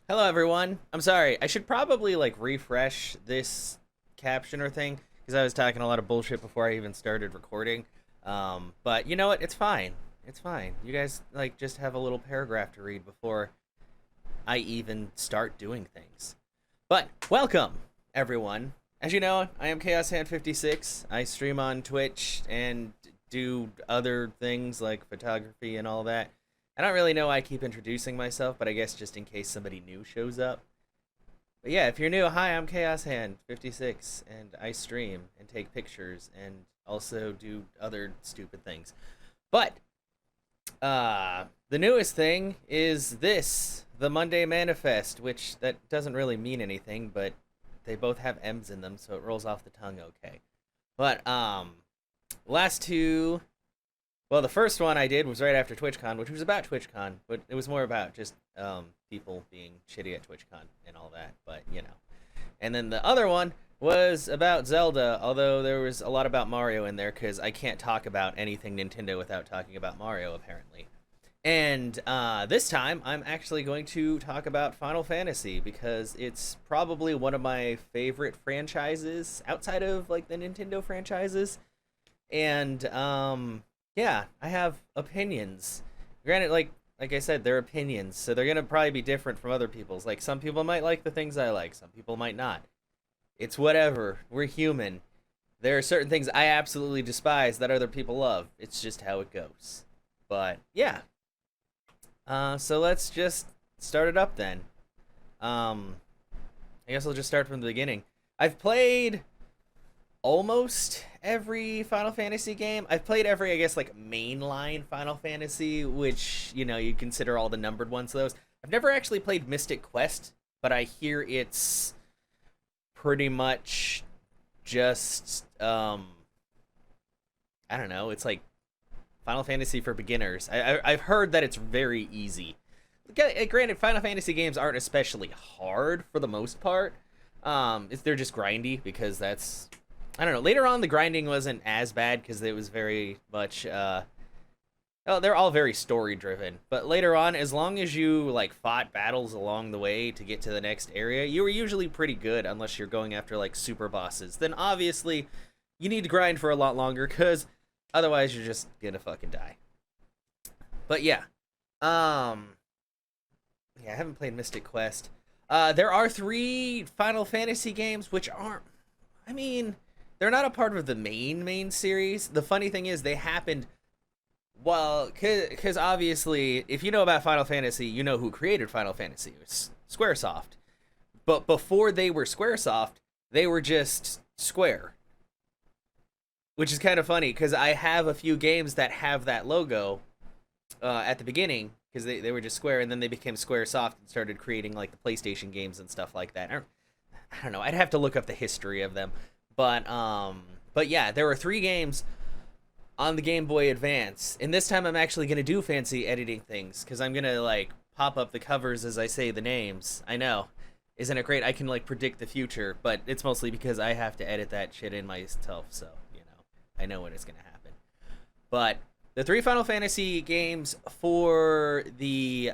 Hello, everyone. I'm sorry. I should probably like refresh this captioner thing because I was talking a lot of bullshit before I even started recording. But you know what? It's fine. It's fine. You guys like just have a little paragraph to read before I even start doing things. But welcome, everyone. As you know, I am Chaos Hand 56. I stream on Twitch and do other things like photography and all that. I don't really know why I keep introducing myself, but I guess just in case somebody new shows up. But yeah, if you're new, hi, I'm Chaos Hand 56, and I stream and take pictures and also do other stupid things. But the newest thing is this, the Monday Manifest, which that doesn't really mean anything, but they both have M's in them, so it rolls off the tongue okay. But last two, well, the first one I did was right after TwitchCon, which was about TwitchCon, but it was more about just people being shitty at TwitchCon and all that. But you know, and then the other one was about Zelda, although there was a lot about Mario in there because I can't talk about anything Nintendo without talking about Mario, apparently. And this time, I'm actually going to talk about Final Fantasy because it's probably one of my favorite franchises outside of like the Nintendo franchises. And yeah, I have opinions. Granted, like I said, they're opinions, so they're gonna probably be different from other people's. Like some people might like the things I like, some people might not. It's whatever. We're human. There are certain things I absolutely despise that other people love. It's just how it goes. But yeah, so let's just start it up then. Um, I guess I'll just start from the beginning. I've played almost every Final Fantasy game. I've played every, I guess, like mainline Final Fantasy, which you know you consider all the numbered ones. Of those I've never actually played Mystic Quest, but I hear it's pretty much just I don't know. It's like Final Fantasy for beginners. I've heard that it's very easy. Granted, Final Fantasy games aren't especially hard for the most part. They're just grindy because that's I don't know. Later on, the grinding wasn't as bad because it was very much. Oh, they're all very story driven. But later on, as long as you like fought battles along the way to get to the next area, you were usually pretty good. Unless you're going after like super bosses, then obviously you need to grind for a lot longer because otherwise you're just gonna fucking die. But yeah, um, yeah, I haven't played Mystic Quest. There are three Final Fantasy games which aren't. I mean, they're not a part of the main series. The funny thing is, they happened. Well, because obviously, if you know about Final Fantasy, you know who created Final Fantasy. It was SquareSoft. But before they were SquareSoft, they were just Square, which is kind of funny because I have a few games that have that logo at the beginning because they were just Square, and then they became SquareSoft and started creating like the PlayStation games and stuff like that. I don't know. I'd have to look up the history of them, but yeah, there were three games on the Game Boy Advance, and this time I'm actually gonna do fancy editing things because I'm gonna like pop up the covers as I say the names. I know, isn't it great? I can like predict the future, but it's mostly because I have to edit that shit in myself, so you know I know when it's gonna happen. But the three Final Fantasy games for the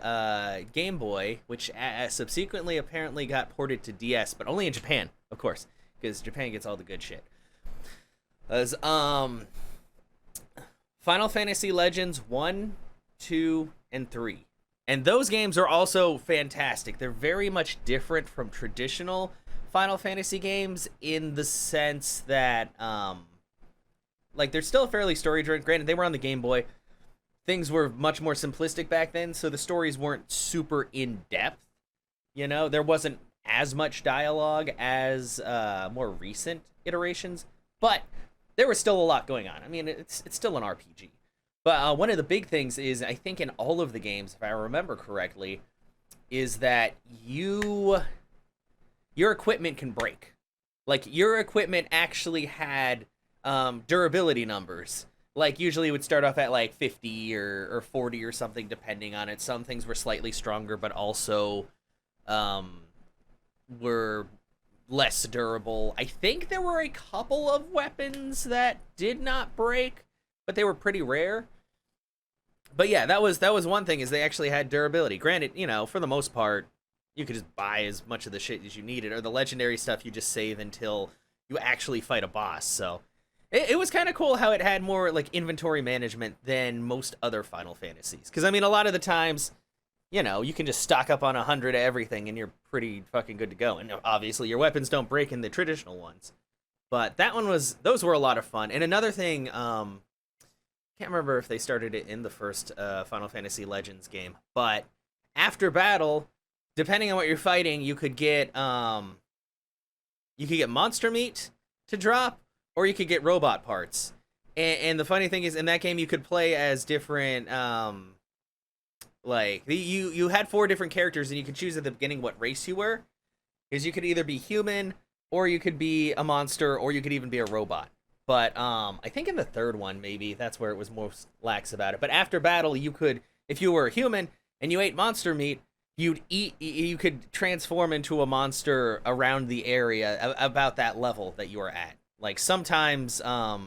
Game Boy, which subsequently apparently got ported to DS, but only in Japan, of course, because Japan gets all the good shit. As Final Fantasy Legends 1, 2, and 3. And those games are also fantastic. They're very much different from traditional Final Fantasy games in the sense that like they're still fairly story driven. Granted, they were on the Game Boy. Things were much more simplistic back then, so the stories weren't super in depth. You know, there wasn't as much dialogue as more recent iterations, but there was still a lot going on. I mean, it's still an RPG. But one of the big things is, I think in all of the games, if I remember correctly, is that your equipment can break. Like your equipment actually had durability numbers. Like usually it would start off at like 50 or 40 or something, depending on it. Some things were slightly stronger, but also were less durable. I think there were a couple of weapons that did not break, but they were pretty rare. But yeah, that was one thing, is they actually had durability. Granted, you know, for the most part, you could just buy as much of the shit as you needed, or the legendary stuff you just save until you actually fight a boss. So it was kind of cool how it had more like inventory management than most other Final Fantasies. Because I mean, a lot of the times, you know, you can just stock up on 100 of everything and you're pretty fucking good to go. And obviously, your weapons don't break in the traditional ones. But that one was, those were a lot of fun. And another thing, can't remember if they started it in the first Final Fantasy Legends game, but after battle, depending on what you're fighting, you could get monster meat to drop, or you could get robot parts. And the funny thing is, in that game, you could play as different, you had 4 different characters, and you could choose at the beginning what race you were, because you could either be human, or you could be a monster, or you could even be a robot. But I think in the third one, maybe, that's where it was most lax about it. But after battle, you could, if you were a human and you ate monster meat, you could transform into a monster around the area about that level that you were at. Like sometimes lower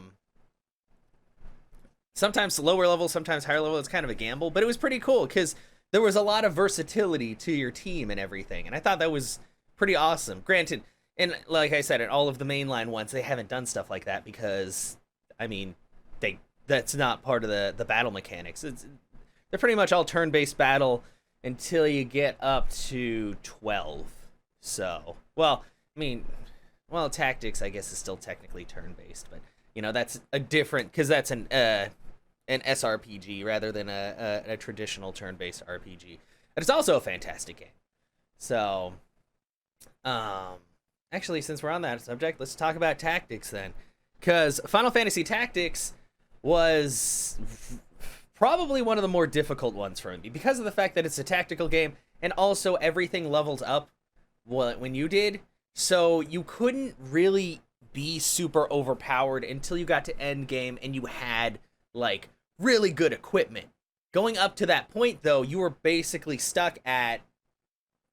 level, sometimes higher level. It's kind of a gamble, but it was pretty cool because there was a lot of versatility to your team and everything. And I thought that was pretty awesome. Granted, and like I said, in all of the mainline ones, they haven't done stuff like that because, I mean, that's not part of the battle mechanics. They're pretty much all turn-based battle until you get up to 12. So, well, I mean, well, tactics, I guess, is still technically turn-based, but, you know, that's a different, because that's an SRPG rather than a traditional turn-based RPG. But it's also a fantastic game. So, actually, since we're on that subject, let's talk about tactics then. Because Final Fantasy Tactics was probably one of the more difficult ones for me because of the fact that it's a tactical game and also everything levels up when you did. So you couldn't really be super overpowered until you got to end game and you had like really good equipment. Going up to that point, though, you were basically stuck at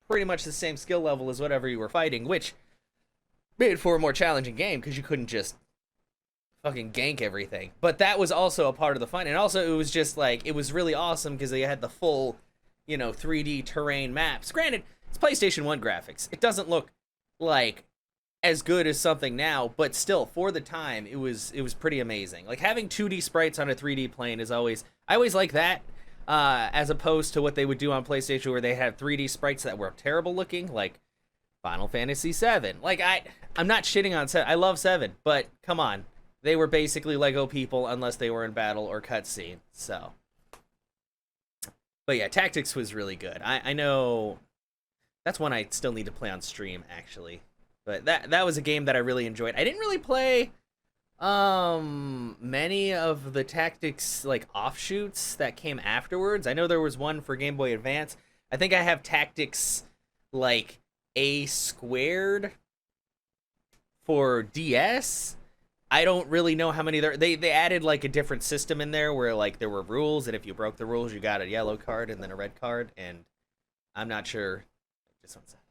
pretty much the same skill level as whatever you were fighting, which made for a more challenging game because you couldn't just fucking gank everything. But that was also a part of the fun. And also, it was just like, it was really awesome because they had the full, 3D terrain maps. Granted, it's PlayStation 1 graphics. It doesn't look like as good as something now, but still, for the time, it was pretty amazing. Like, having 2D sprites on a 3D plane is always, I always like that, as opposed to what they would do on PlayStation where they had 3D sprites that were terrible looking, like Final Fantasy VII. Like, I'm not shitting on 7. I love 7, but come on. They were basically Lego people unless they were in battle or cutscene, so. But yeah, Tactics was really good. I know that's one I still need to play on stream, actually. But that was a game that I really enjoyed. I didn't really play many of the Tactics like offshoots that came afterwards. I know there was one for Game Boy Advance. I think I have Tactics like A squared for DS. I don't really know how many there. They added like a different system in there where like there were rules, and if you broke the rules, you got a yellow card and then a red card. And I'm not sure. Just one second.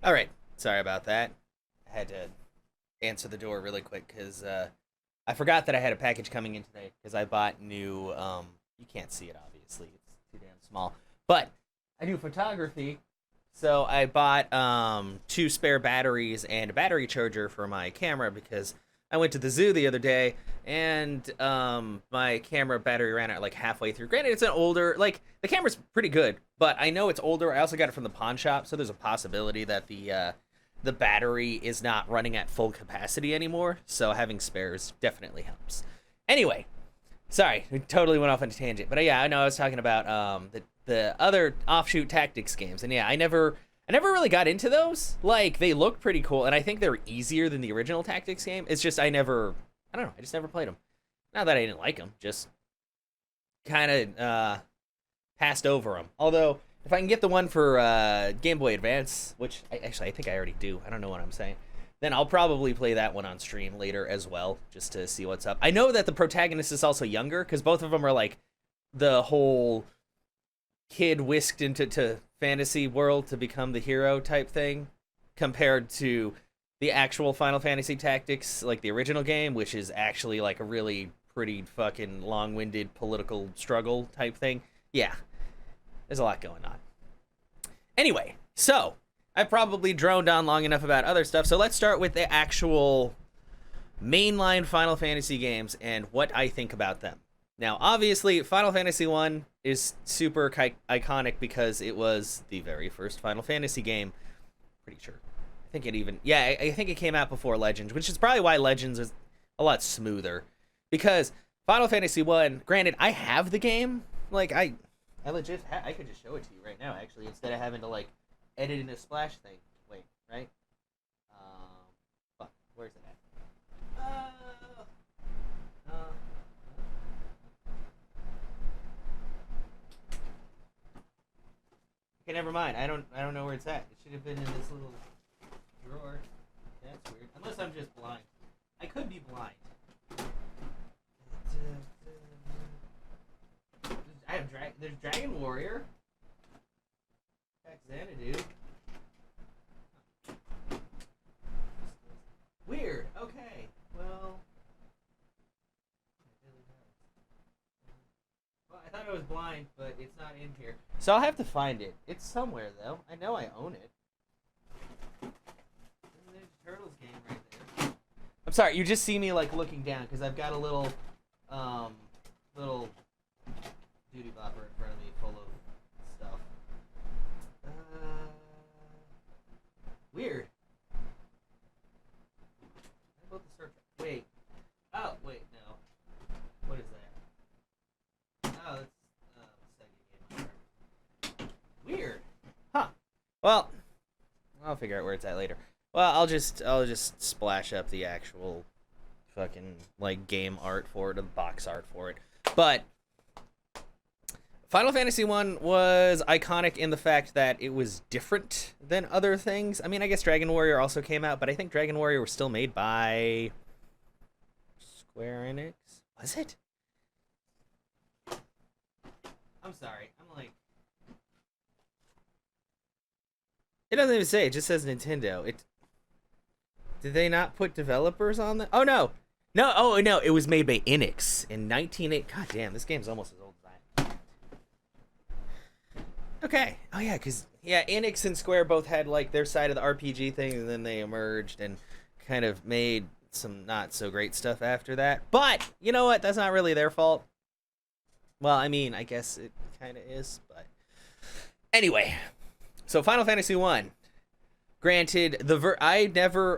All right, sorry about that. I had to answer the door really quick because I forgot that I had a package coming in today because I bought new. You can't see it obviously; it's too damn small. But I do photography. So I bought 2 spare batteries and a battery charger for my camera because I went to the zoo the other day and my camera battery ran out like halfway through. Granted, it's an older, like the camera's pretty good, but I know it's older. I also got it from the pawn shop, so there's a possibility that the battery is not running at full capacity anymore. So having spares definitely helps. Anyway, sorry, we totally went off on a tangent, but yeah, I know I was talking about the other offshoot Tactics games, and yeah, I never really got into those. Like, they look pretty cool, and I think they're easier than the original Tactics game. It's just I don't know, I just never played them. Not that I didn't like them, just kind of passed over them. Although, if I can get the one for Game Boy Advance, which I think I already do, I don't know what I'm saying, then I'll probably play that one on stream later as well, just to see what's up. I know that the protagonist is also younger, because both of them are like the whole kid whisked into fantasy world to become the hero type thing, compared to the actual Final Fantasy Tactics, like the original game, which is actually like a really pretty fucking long-winded political struggle type thing. Yeah, there's a lot going on. Anyway, so I've probably droned on long enough about other stuff. So let's start with the actual mainline Final Fantasy games and what I think about them. Now, obviously, Final Fantasy 1 is super iconic because it was the very first Final Fantasy game. Pretty sure. I think it even... Yeah, I think it came out before Legends, which is probably why Legends is a lot smoother. Because Final Fantasy 1, granted, I have the game. Like, I legit... I could just show it to you right now, actually, instead of having to, like, edit in a splash thing. Wait, right? Fuck, where's it at? Okay, never mind. I don't know where it's at. It should have been in this little drawer. That's weird. Unless I'm just blind. I could be blind. I have there's Dragon Warrior. Heck, Xanadu. Weird. Okay. Well, I thought I was blind, but it's not in here. So I'll have to find it. It's somewhere, though. I know I own it. There's a Turtles game right there. I'm sorry, you just see me, like, looking down, because I've got a little duty bopper in front of me full of stuff. Weird. How about the Star Trek? Wait. Oh, wait, no. What is that? Oh, that's Sega game. Weird. Huh. Well, I'll figure out where it's at later. Well, I'll just splash up the actual fucking like game art for it, or the box art for it. But Final Fantasy 1 was iconic in the fact that it was different than other things. I mean, I guess Dragon Warrior also came out, but I think Dragon Warrior was still made by Square Enix. Was it? I'm sorry. I'm like... It doesn't even say. It just says Nintendo. Did they not put developers on the... Oh, no. No, oh, no. It was made by Enix in 1980. God damn, this game's almost as old as I am. Okay. Oh, yeah, because, yeah, Enix and Square both had, like, their side of the RPG thing, and then they emerged and kind of made some not-so-great stuff after that. But, you know what? That's not really their fault. Well, I mean, I guess it kind of is, but... Anyway, so Final Fantasy 1. Granted, I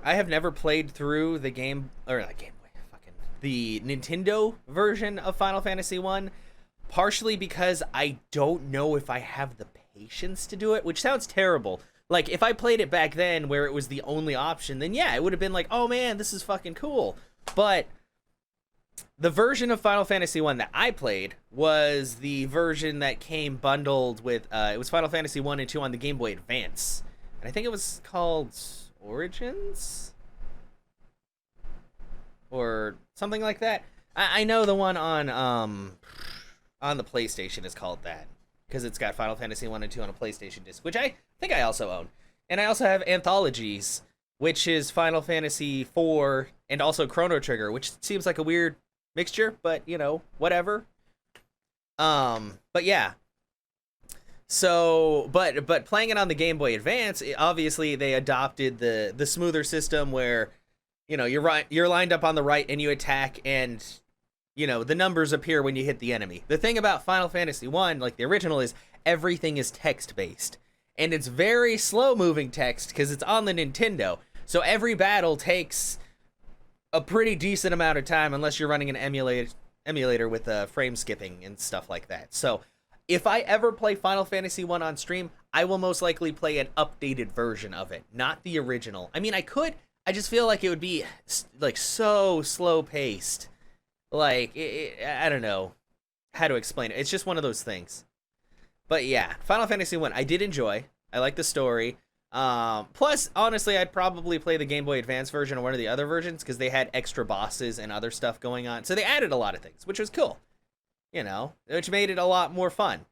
have never played through the game, or not Game Boy, fucking the Nintendo version of Final Fantasy 1, partially because I don't know if I have the patience to do it, which sounds terrible. Like, if I played it back then where it was the only option, then yeah, it would have been like, oh man, this is fucking cool. But the version of Final Fantasy 1 that I played was the version that came bundled with, it was Final Fantasy 1 and 2 on the Game Boy Advance. And I think it was called Origins? Or something like that. I know the one on the PlayStation is called that. Because it's got Final Fantasy 1 and 2 on a PlayStation disc, which I think I also own. And I also have Anthologies, which is Final Fantasy 4 and also Chrono Trigger, which seems like a weird mixture, but, you know, whatever. But yeah. So, but playing it on the Game Boy Advance, obviously they adopted the smoother system where, you know, you're lined up on the right and you attack, and you know the numbers appear when you hit the enemy. The thing about Final Fantasy 1, like the original, is everything is text based, and it's very slow moving text because it's on the Nintendo. So every battle takes a pretty decent amount of time unless you're running an emulator with frame skipping and stuff like that. So if I ever play Final Fantasy 1 on stream, I will most likely play an updated version of it, not the original. I mean, I could. I just feel like it would be like so slow paced. Like, I don't know how to explain it. It's just one of those things. But yeah, Final Fantasy 1, I did enjoy. I like the story. Plus, honestly, I'd probably play the Game Boy Advance version or one of the other versions because they had extra bosses and other stuff going on. So they added a lot of things, which was cool. You know, which made it a lot more fun.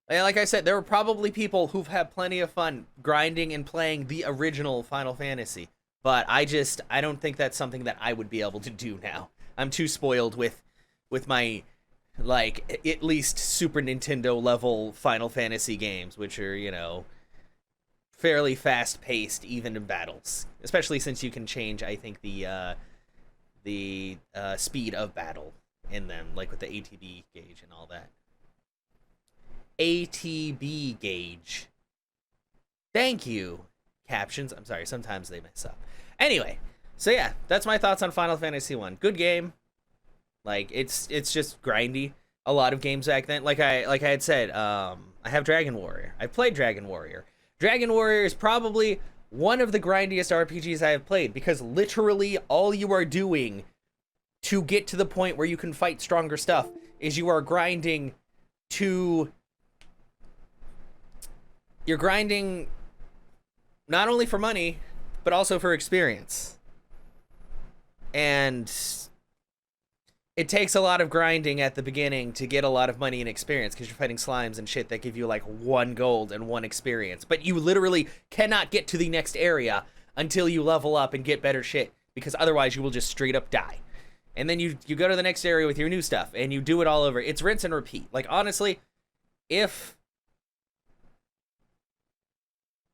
And like I said, there were probably people who've had plenty of fun grinding and playing the original Final Fantasy. But I don't think that's something that I would be able to do now. I'm too spoiled with my, like, at least Super Nintendo level Final Fantasy games, which are, you know, fairly fast-paced, even in battles, especially since you can change, I think, the speed of battle in them, like with the ATB gauge and all that. ATB gauge. Thank you, captions. I'm sorry, sometimes they mess up. Anyway, so yeah, that's my thoughts on Final Fantasy 1. Good game. Like, it's just grindy. A lot of games back then, like I had said, I have Dragon Warrior. I've played Dragon Warrior. Dragon Warrior is probably one of the grindiest RPGs I have played, because literally all you are doing to get to the point where you can fight stronger stuff is you're grinding not only for money, but also for experience. And it takes a lot of grinding at the beginning to get a lot of money and experience, because you're fighting slimes and shit that give you like 1 gold and 1 experience. But you literally cannot get to the next area until you level up and get better shit, because otherwise you will just straight up die. And then you go to the next area with your new stuff and you do it all over. It's rinse and repeat. Like, honestly, if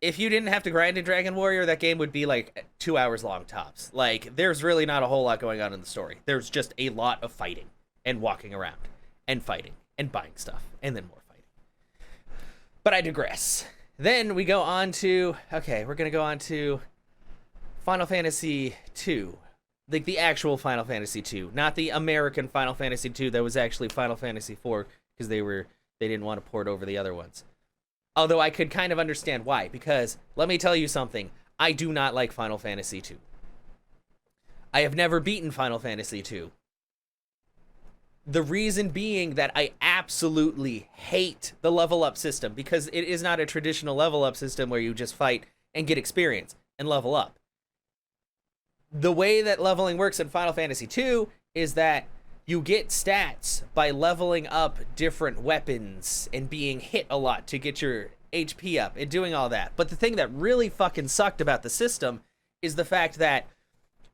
you didn't have to grind in Dragon Warrior, that game would be like 2 hours long tops. Like, there's really not a whole lot going on in the story. There's just a lot of fighting and walking around and fighting and buying stuff and then more fighting. But I digress. Then we go on to, okay, we're going to go on to Final Fantasy II. Like the actual Final Fantasy II, not the American Final Fantasy II that was actually Final Fantasy IV, because they didn't want to port over the other ones. Although I could kind of understand why, because let me tell you something, I do not like Final Fantasy II. I have never beaten Final Fantasy II. The reason being that I absolutely hate the level up system, because it is not a traditional level up system where you just fight and get experience and level up. The way that leveling works in Final Fantasy II is that you get stats by leveling up different weapons and being hit a lot to get your HP up and doing all that. But the thing that really fucking sucked about the system is the fact that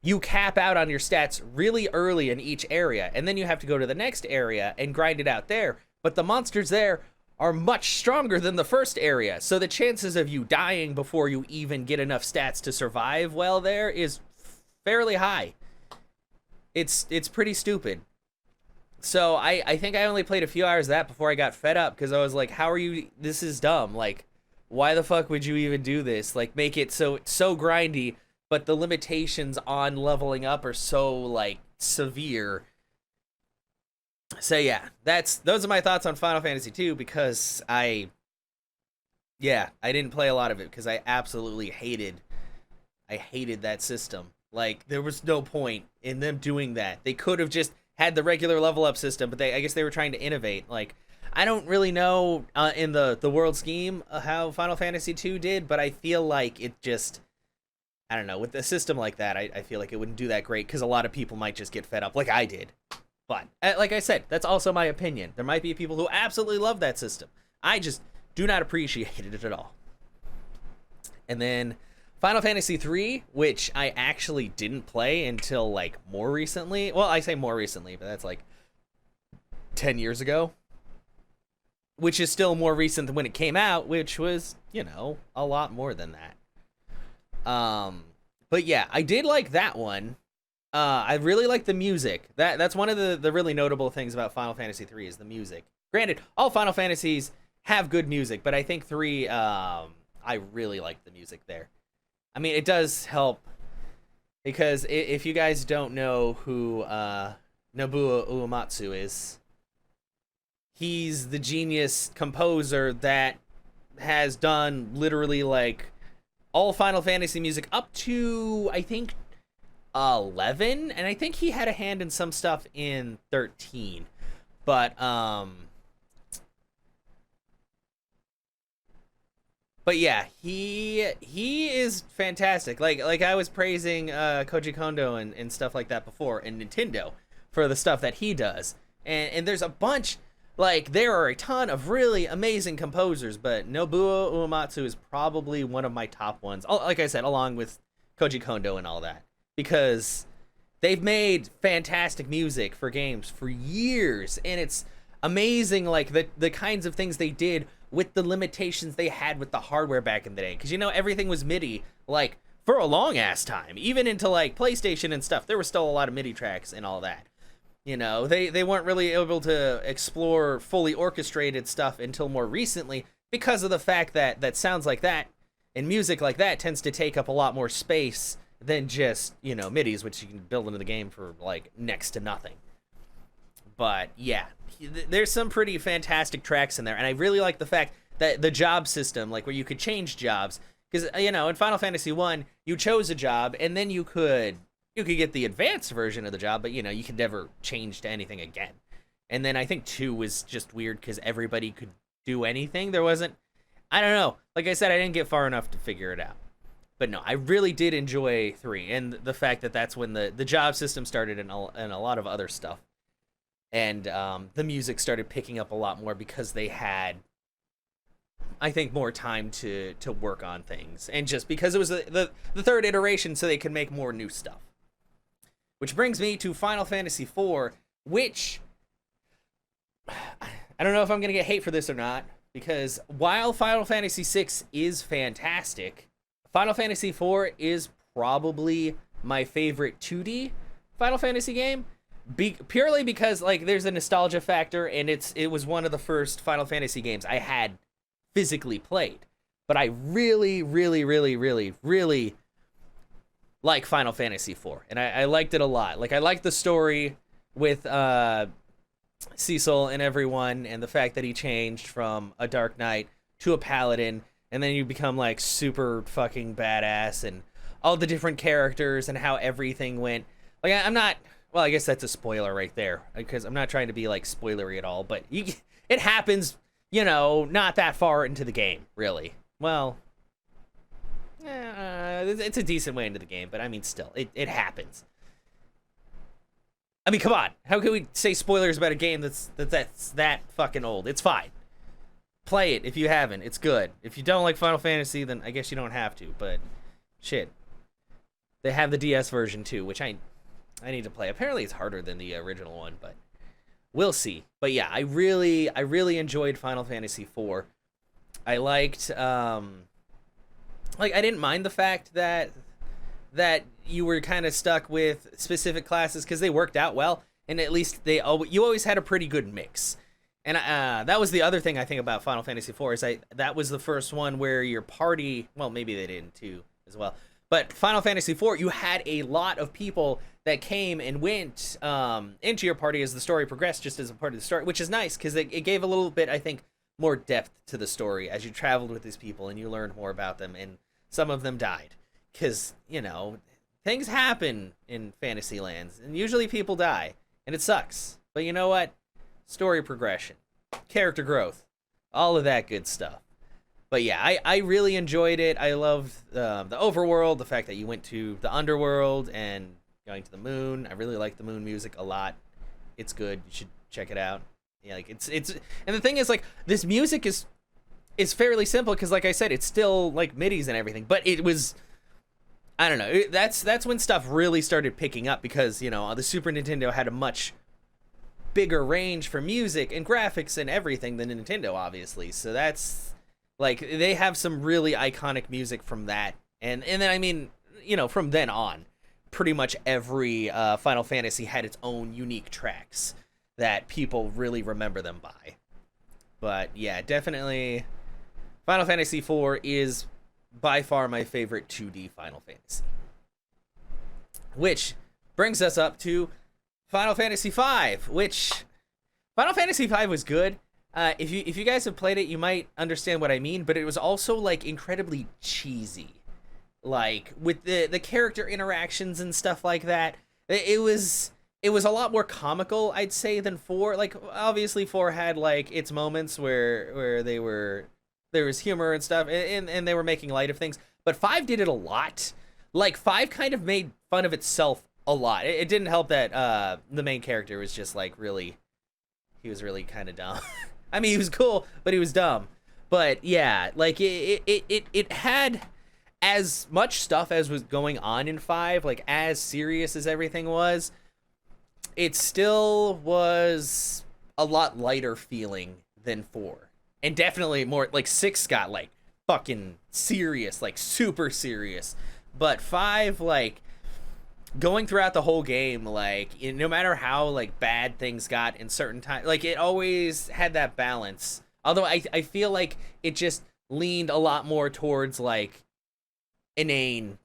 you cap out on your stats really early in each area, and then you have to go to the next area and grind it out there. But the monsters there are much stronger than the first area, so the chances of you dying before you even get enough stats to survive well there is fairly high. It's pretty stupid. So I think I only played a few hours of that before I got fed up, because I was like, how are you, this is dumb. Like, why the fuck would you even do this? Like, make it so grindy, but the limitations on leveling up are so, like, severe. So yeah, those are my thoughts on Final Fantasy II, because I didn't play a lot of it because I absolutely hated that system. Like, there was no point in them doing that. They could have just had the regular level up system, but I guess they were trying to innovate. Like, I don't really know in the world scheme how Final Fantasy II did, but I feel like it just, I don't know, with a system like that, I feel like it wouldn't do that great, because a lot of people might just get fed up like I did. But like I said, that's also my opinion. There might be people who absolutely love that system. I just do not appreciate it at all. And then Final Fantasy III, which I actually didn't play until, like, more recently. Well, I say more recently, but that's, like, 10 years ago. Which is still more recent than when it came out, which was, you know, a lot more than that. But yeah, I did like that one. I really like the music. That's one of the really notable things about Final Fantasy III is the music. Granted, all Final Fantasies have good music, but I think 3, I really like the music there. I mean, it does help, because if you guys don't know who Nobuo Uematsu is, he's the genius composer that has done literally, like, all Final Fantasy music up to, I think, 11, and I think he had a hand in some stuff in 13. But yeah, he is fantastic. Like I was praising Koji Kondo and stuff like that before, and Nintendo for the stuff that he does. And there's a bunch, like, there are a ton of really amazing composers, but Nobuo Uematsu is probably one of my top ones. Like I said, along with Koji Kondo and all that, because they've made fantastic music for games for years, and it's amazing, like, the kinds of things they did with the limitations they had with the hardware back in the day. Because, you know, everything was MIDI, like, for a long ass time. Even into, like, PlayStation and stuff, there were still a lot of MIDI tracks and all that. You know, they weren't really able to explore fully orchestrated stuff until more recently because of the fact that sounds like that and music like that tends to take up a lot more space than just, you know, MIDIs, which you can build into the game for, like, next to nothing. But, yeah, there's some pretty fantastic tracks in there, and I really like the fact that the job system, like, where you could change jobs, because, you know, in Final Fantasy 1, you chose a job, and then you could get the advanced version of the job, but, you know, you could never change to anything again. And then I think 2 was just weird because everybody could do anything. There wasn't, I don't know. Like I said, I didn't get far enough to figure it out. But no, I really did enjoy 3, and the fact that that's when the job system started and a lot of other stuff. And the music started picking up a lot more because they had, I think, more time to work on things. And just because it was the third iteration, so they could make more new stuff. Which brings me to Final Fantasy IV, which, I don't know if I'm going to get hate for this or not, because while Final Fantasy VI is fantastic, Final Fantasy IV is probably my favorite 2D Final Fantasy game, purely because, like, there's a nostalgia factor, and it was one of the first Final Fantasy games I had physically played. But I really, really, really, really, really like Final Fantasy IV, and I liked it a lot. Like, I liked the story with Cecil and everyone, and the fact that he changed from a Dark Knight to a Paladin, and then you become, like, super fucking badass, and all the different characters and how everything went. Like, I'm not, well, I guess that's a spoiler right there, because I'm not trying to be, like, spoilery at all, but it happens, you know, not that far into the game, really. Well, it's a decent way into the game, but I mean, still, it happens. I mean, come on. How can we say spoilers about a game that's that fucking old? It's fine. Play it if you haven't. It's good. If you don't like Final Fantasy, then I guess you don't have to, but shit. They have the DS version too, which I need to play. Apparently it's harder than the original one, but we'll see. But yeah, I really enjoyed Final Fantasy IV. I liked like, I didn't mind the fact that you were kind of stuck with specific classes because they worked out well, and at least you always had a pretty good mix. And that was the other thing I think about Final Fantasy IV is that was the first one where your party, well, maybe they didn't too as well, but Final Fantasy IV, you had a lot of people that came and went into your party as the story progressed, just as a part of the story, which is nice because it gave a little bit, I think, more depth to the story as you traveled with these people and you learned more about them, and some of them died because, you know, things happen in fantasy lands and usually people die and it sucks, but you know what, story progression, character growth, all of that good stuff. But yeah, I really enjoyed it. I loved the overworld, the fact that you went to the underworld and going to the moon. I really like the moon music a lot. It's good. You should check it out. Yeah, like it's and the thing is, like, this music is fairly simple because, like I said, it's still like midis and everything, but it was, I don't know, that's when stuff really started picking up because, you know, the Super Nintendo had a much bigger range for music and graphics and everything than Nintendo, obviously. So that's, like, they have some really iconic music from that, and then, I mean, you know, from then on, pretty much every Final Fantasy had its own unique tracks that people really remember them by. But yeah, definitely Final Fantasy IV is by far my favorite 2D Final Fantasy. Which brings us up to Final Fantasy V, which Final Fantasy V was good. If you guys have played it, you might understand what I mean, but it was also, like, incredibly cheesy. Like, with the character interactions and stuff like that. It was a lot more comical, I'd say, than 4. Like, obviously 4 had, like, its moments where there was humor and stuff, and they were making light of things. But 5 did it a lot. Like, 5 kind of made fun of itself a lot. It didn't help that the main character was just, like, he was really kind of dumb. I mean, he was cool, but he was dumb. But yeah, like, it had as much stuff as was going on in 5, like, as serious as everything was, it still was a lot lighter feeling than 4. and definitely more like 6 got like fucking serious, like super serious. But 5, like, going throughout the whole game, like, no matter how like bad things got in certain times, like, it always had that balance. Although I feel like it just leaned a lot more towards like inane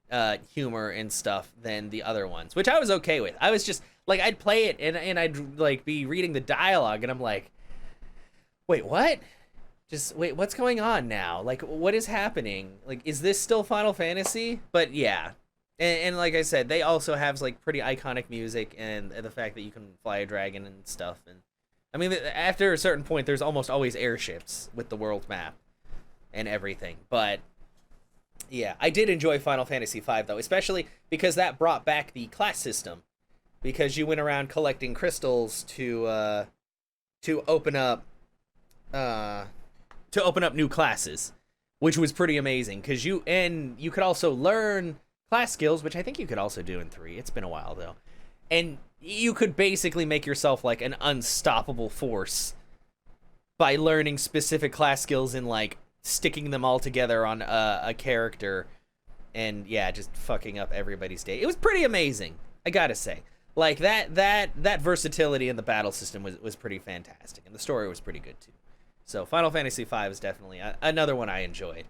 humor and stuff than the other ones, which I was okay with. I was just like, I'd play it and I'd like be reading the dialogue and I'm like, wait, what? Just wait, what's going on now? Like, what is happening? Like, is this still Final Fantasy? But yeah, and like I said, they also have like pretty iconic music and the fact that you can fly a dragon and stuff. And I mean, after a certain point, there's almost always airships with the world map and everything. But yeah, I did enjoy Final Fantasy V though, especially because that brought back the class system. Because you went around collecting crystals to open up new classes, which was pretty amazing. Because you could also learn class skills, which I think you could also do in 3. It's been a while though, and you could basically make yourself like an unstoppable force by learning specific class skills and like sticking them all together on a character, and yeah, just fucking up everybody's day. It was pretty amazing, I gotta say. Like that versatility in the battle system was pretty fantastic, and the story was pretty good too. So Final Fantasy V is definitely another one I enjoyed.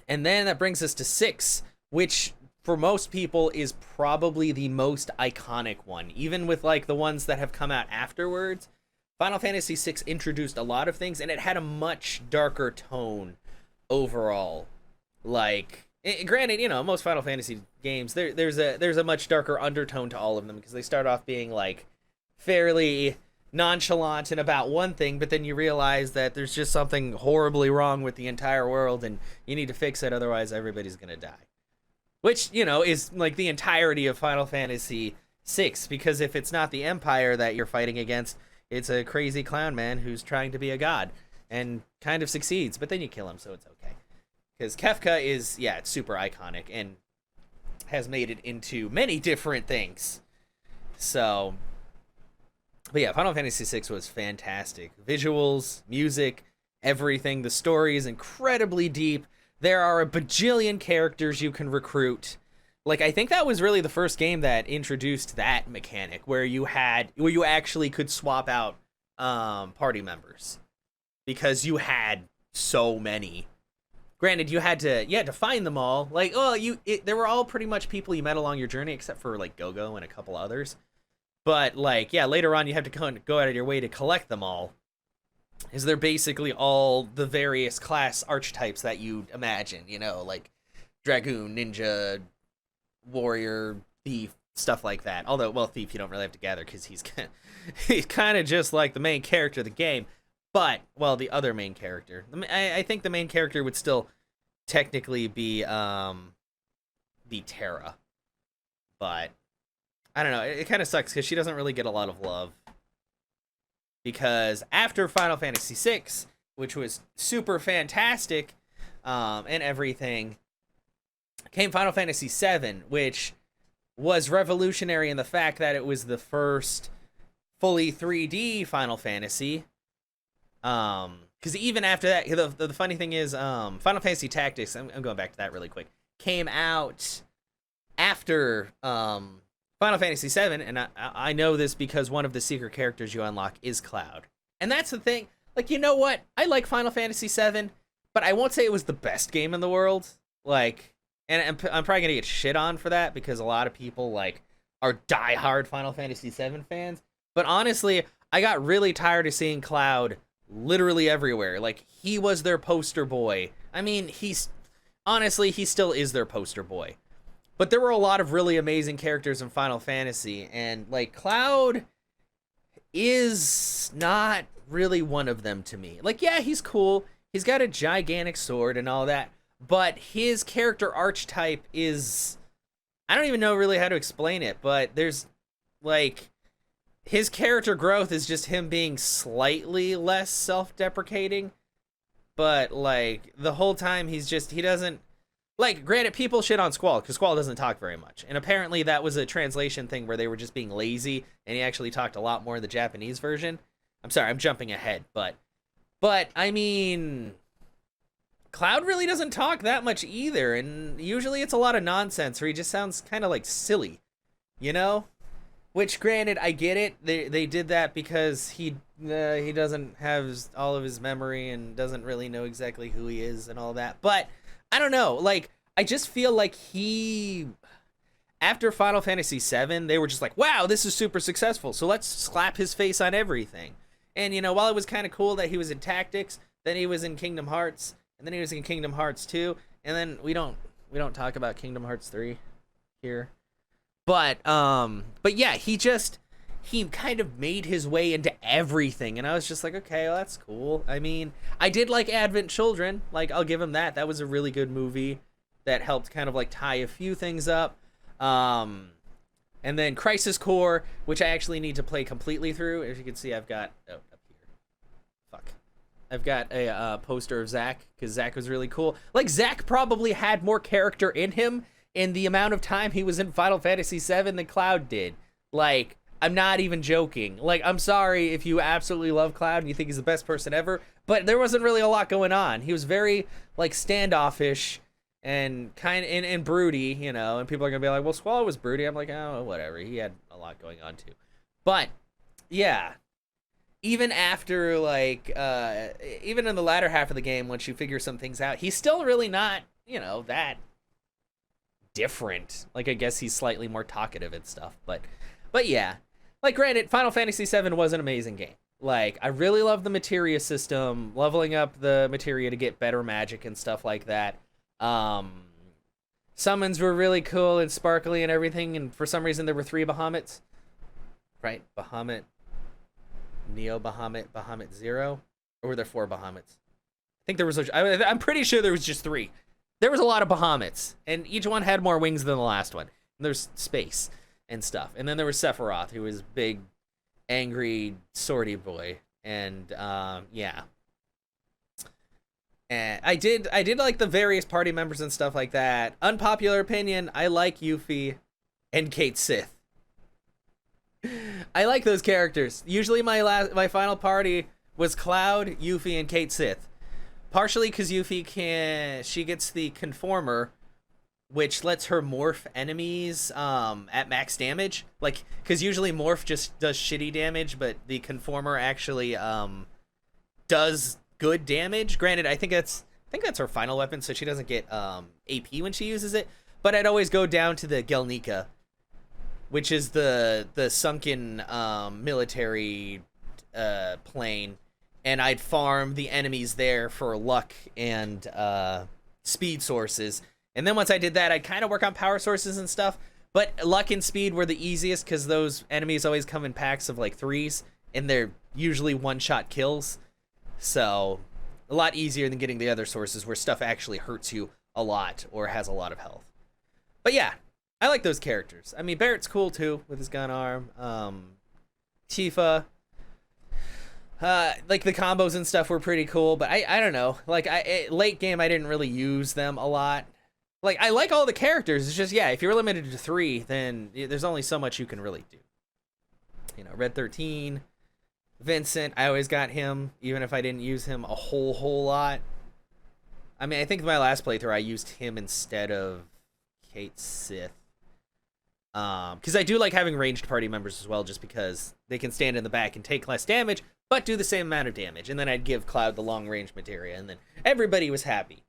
And then that brings us to 6, which for most people is probably the most iconic one, even with like the ones that have come out afterwards. Final Fantasy VI introduced a lot of things, and it had a much darker tone overall. Like, granted, you know, most Final Fantasy games, there's a much darker undertone to all of them, because they start off being like fairly nonchalant and about one thing, but then you realize that there's just something horribly wrong with the entire world, and you need to fix it, otherwise everybody's gonna die. Which, you know, is like the entirety of Final Fantasy VI, because if it's not the Empire that you're fighting against, it's a crazy clown man who's trying to be a god and kind of succeeds, but then you kill him, so it's okay. Because Kefka is, yeah, it's super iconic and has made it into many different things. So, but yeah, Final Fantasy VI was fantastic. Visuals, music, everything. The story is incredibly deep. There are a bajillion characters you can recruit. Like, I think that was really the first game that introduced that mechanic, where you actually could swap out party members, because you had so many. Granted, you had to find them all. Like, they were all pretty much people you met along your journey, except for like Go-Go and a couple others. But like, yeah, later on you have to go out of your way to collect them all. Is they're basically all the various class archetypes that you'd imagine, you know, like Dragoon, Ninja, Warrior, Thief, stuff like that. Although, well, Thief you don't really have to gather, because he's kind of just like the main character of the game. But, well, the other main character. I think the main character would still technically be Terra. But, I don't know. It kind of sucks, because she doesn't really get a lot of love. Because after Final Fantasy VI, which was super fantastic and everything, came Final Fantasy VII, which was revolutionary in the fact that it was the first fully 3D Final Fantasy. Because even after that, the funny thing is, Final Fantasy Tactics, I'm going back to that really quick, came out after Final Fantasy VII, and I know this because one of the secret characters you unlock is Cloud. And that's the thing, like, you know what? I like Final Fantasy VII, but I won't say it was the best game in the world. Like, and I'm probably going to get shit on for that, because a lot of people, like, are diehard Final Fantasy VII fans. But honestly, I got really tired of seeing Cloud literally everywhere. Like, he was their poster boy. I mean, he still is their poster boy. But there were a lot of really amazing characters in Final Fantasy, and like, Cloud is not really one of them to me. Like, yeah, he's cool. He's got a gigantic sword and all that, but his character archetype is, I don't even know really how to explain it, but there's like, his character growth is just him being slightly less self-deprecating, but like, the whole time he doesn't, like, granted, people shit on Squall, because Squall doesn't talk very much. And apparently that was a translation thing where they were just being lazy, and he actually talked a lot more in the Japanese version. I'm sorry, I'm jumping ahead, but But I mean, Cloud really doesn't talk that much either, and usually it's a lot of nonsense, or he just sounds kind of like silly, you know? Which, granted, I get it. They did that because he doesn't have all of his memory and doesn't really know exactly who he is and all that. But I don't know. Like, I just feel like he, after Final Fantasy VII, they were just like, wow, this is super successful, so let's slap his face on everything. And, you know, while it was kind of cool that he was in Tactics, then he was in Kingdom Hearts, and then he was in Kingdom Hearts 2, and then we don't talk about Kingdom Hearts 3 here. But yeah, he kind of made his way into everything, and I was just like, okay, well, that's cool. I mean, I did like Advent Children. Like, I'll give him that. That was a really good movie that helped kind of like tie a few things up. And then Crisis Core, which I actually need to play completely through. As you can see, I've got up here. Fuck. I've got a poster of Zack, because Zack was really cool. Like, Zack probably had more character in him in the amount of time he was in Final Fantasy VII than Cloud did. Like, I'm not even joking. Like, I'm sorry if you absolutely love Cloud and you think he's the best person ever, but there wasn't really a lot going on. He was very, like, standoffish and kind of and broody, you know, and people are gonna be like, well, Squall was broody. I'm like, oh, whatever. He had a lot going on too. But yeah, even after like even in the latter half of the game, once you figure some things out, he's still really not, you know, that different. Like, I guess he's slightly more talkative and stuff, but yeah, like, granted, Final Fantasy VII was an amazing game. Like, I really love the materia system, leveling up the materia to get better magic and stuff like that. Summons were really cool and sparkly and everything, and for some reason there were 3 Bahamuts, right? Bahamut, Neo Bahamut, Bahamut Zero, or were there 4 Bahamuts? I think there was I'm pretty sure there was just 3. There was a lot of Bahamuts, and each one had more wings than the last one. And there's space and stuff, and then there was Sephiroth, who was big, angry, swordy boy, and yeah. And I did like the various party members and stuff like that. Unpopular opinion, I like Yuffie and Cait Sith. I like those characters. Usually my final party was Cloud, Yuffie, and Cait Sith. Partially because Yuffie she gets the Conformer, which lets her morph enemies at max damage. Like, because usually morph just does shitty damage, but the Conformer actually does good damage. Granted, I think that's her final weapon, so she doesn't get AP when she uses it. But I'd always go down to the Gelnika, which is the sunken military plane, and I'd farm the enemies there for luck and speed sources. And then once I did that, I'd kind of work on power sources and stuff. But luck and speed were the easiest because those enemies always come in packs of like 3s, and they're usually one-shot kills. So, a lot easier than getting the other sources where stuff actually hurts you a lot or has a lot of health. But yeah, I like those characters. I mean, Barrett's cool too with his gun arm. Tifa, like the combos and stuff were pretty cool. But I don't know. Like, late game, I didn't really use them a lot. Like, I like all the characters. It's just, yeah, if you're limited to 3, then there's only so much you can really do. You know, Red 13. Vincent, I always got him, even if I didn't use him a whole lot. I mean, I think my last playthrough I used him instead of Cait Sith. Because I do like having ranged party members as well, just because they can stand in the back and take less damage, but do the same amount of damage. And then I'd give Cloud the long range materia, and then everybody was happy.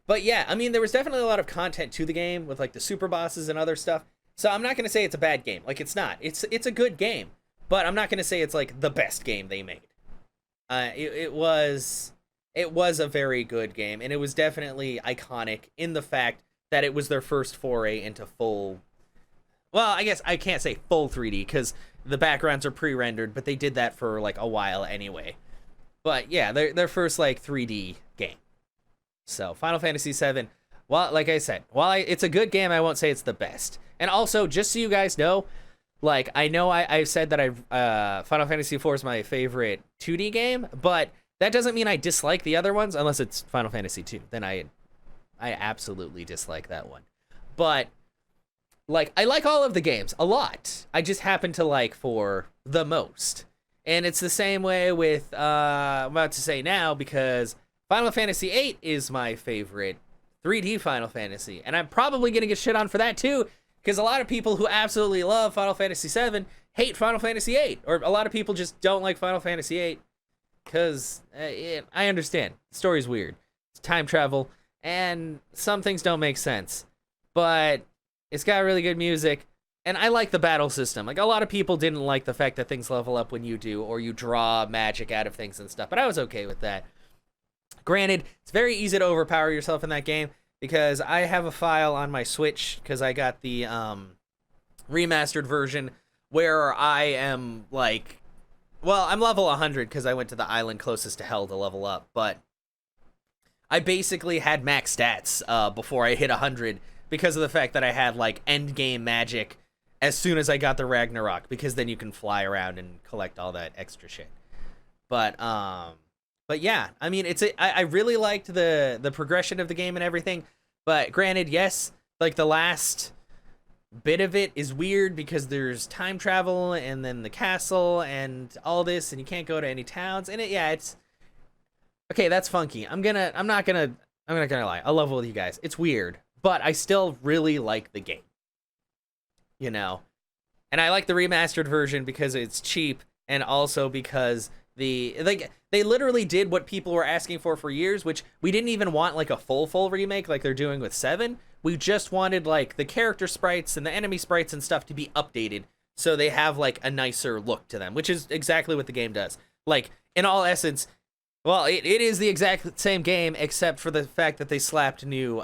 But yeah, I mean, there was definitely a lot of content to the game with like the super bosses and other stuff. So I'm not going to say it's a bad game. Like, it's not. It's a good game. But I'm not going to say it's like the best game they made. It was a very good game, and it was definitely iconic in the fact that it was their first foray into full... Well, I guess I can't say full 3D because the backgrounds are pre-rendered, but they did that for like a while anyway. But yeah, their first like 3D game. So Final Fantasy VII, well, like I said, while it's a good game, I won't say it's the best. And also, just so you guys know, like, I know I've said that Final Fantasy IV is my favorite 2D game, but that doesn't mean I dislike the other ones, unless it's Final Fantasy II. Then I absolutely dislike that one. But, like, I like all of the games a lot. I just happen to like 4 the most. And it's the same way with I'm about to say now, because Final Fantasy VIII is my favorite 3D Final Fantasy, and I'm probably gonna get shit on for that too, because a lot of people who absolutely love Final Fantasy VII hate Final Fantasy VIII, or a lot of people just don't like Final Fantasy VIII because I understand the story's weird, it's time travel, and some things don't make sense, but it's got really good music. And I like the battle system. Like, a lot of people didn't like the fact that things level up when you do, or you draw magic out of things and stuff, but I was okay with that. Granted, it's very easy to overpower yourself in that game, because I have a file on my Switch, because I got the remastered version, where I am, like, well, I'm level 100, because I went to the island closest to hell to level up, but I basically had max stats before I hit 100, because of the fact that I had, like, end game magic as soon as I got the Ragnarok, because then you can fly around and collect all that extra shit. But yeah, I mean, I really liked the progression of the game and everything. But granted, yes, like, the last bit of it is weird, because there's time travel and then the castle and all this, and you can't go to any towns. And it's okay. That's funky. I'm not gonna lie. I'll level with you guys. It's weird, but I still really like the game. You know, and I like the remastered version because it's cheap, and also because they literally did what people were asking for years, which we didn't even want, like, a full remake like they're doing with 7. We just wanted, like, the character sprites and the enemy sprites and stuff to be updated, so they have, like, a nicer look to them, which is exactly what the game does. Like, in all essence, well, it is the exact same game, except for the fact that they slapped new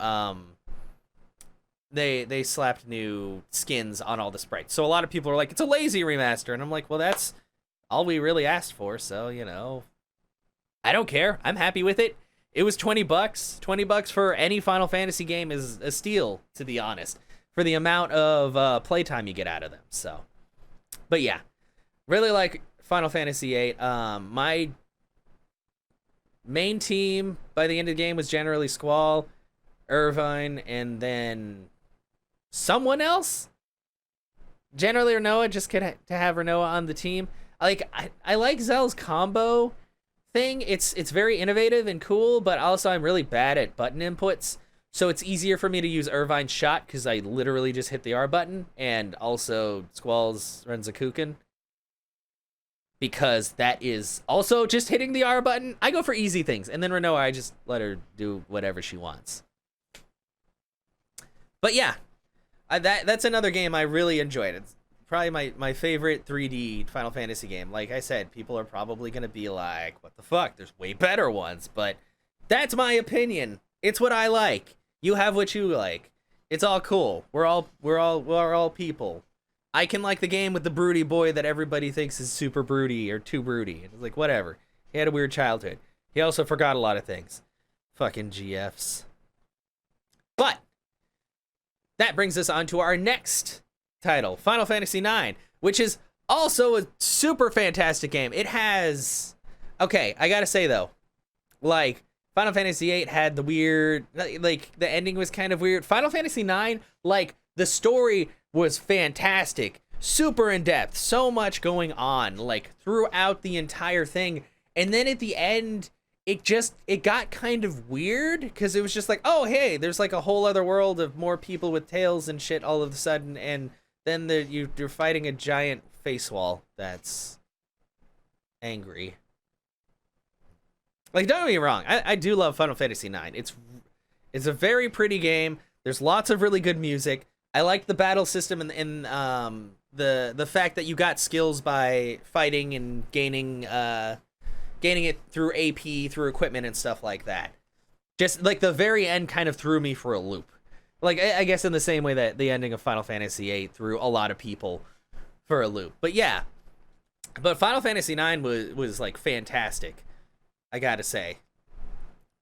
they slapped new skins on all the sprites. So a lot of people are like, it's a lazy remaster, and I'm like, well, that's all we really asked for, so, you know, I don't care. I'm happy with it. It was $20. $20 for any Final Fantasy game is a steal, to be honest, for the amount of playtime you get out of them. So, but yeah, really like Final Fantasy VIII. My main team by the end of the game was generally Squall, Irvine, and then someone else. Generally Rinoa, just to have Rinoa on the team. Like, I like Zell's combo thing. It's very innovative and cool, but also I'm really bad at button inputs, so it's easier for me to use Irvine's shot, because I literally just hit the R button, and also Squall's Renzakuken, because that is also just hitting the R button. I go for easy things, and then Rinoa, I just let her do whatever she wants. But yeah, that's another game I really enjoyed. It's probably my favorite 3D Final Fantasy game. Like I said, people are probably going to be like, what the fuck? There's way better ones. But that's my opinion. It's what I like. You have what you like. It's all cool. We're all people. I can like the game with the broody boy that everybody thinks is super broody or too broody. It's like, whatever. He had a weird childhood. He also forgot a lot of things. Fucking GFs. But that brings us on to our next title, Final Fantasy IX, which is also a super fantastic game. It has... Okay, I gotta say, though, like, Final Fantasy VIII had the weird... Like, the ending was kind of weird. Final Fantasy IX, like, the story was fantastic. Super in-depth. So much going on, like, throughout the entire thing. And then at the end... It got kind of weird, because it was just like, oh, hey, there's like a whole other world of more people with tails and shit all of a sudden, and then you're fighting a giant face wall that's angry. Like, don't get me wrong, I do love Final Fantasy IX. It's a very pretty game. There's lots of really good music. I like the battle system and the fact that you got skills by fighting and gaining it through AP, through equipment and stuff like that. Just, like, the very end kind of threw me for a loop. Like, I guess in the same way that the ending of Final Fantasy VIII threw a lot of people for a loop. But yeah. But Final Fantasy IX was like, fantastic, I gotta say.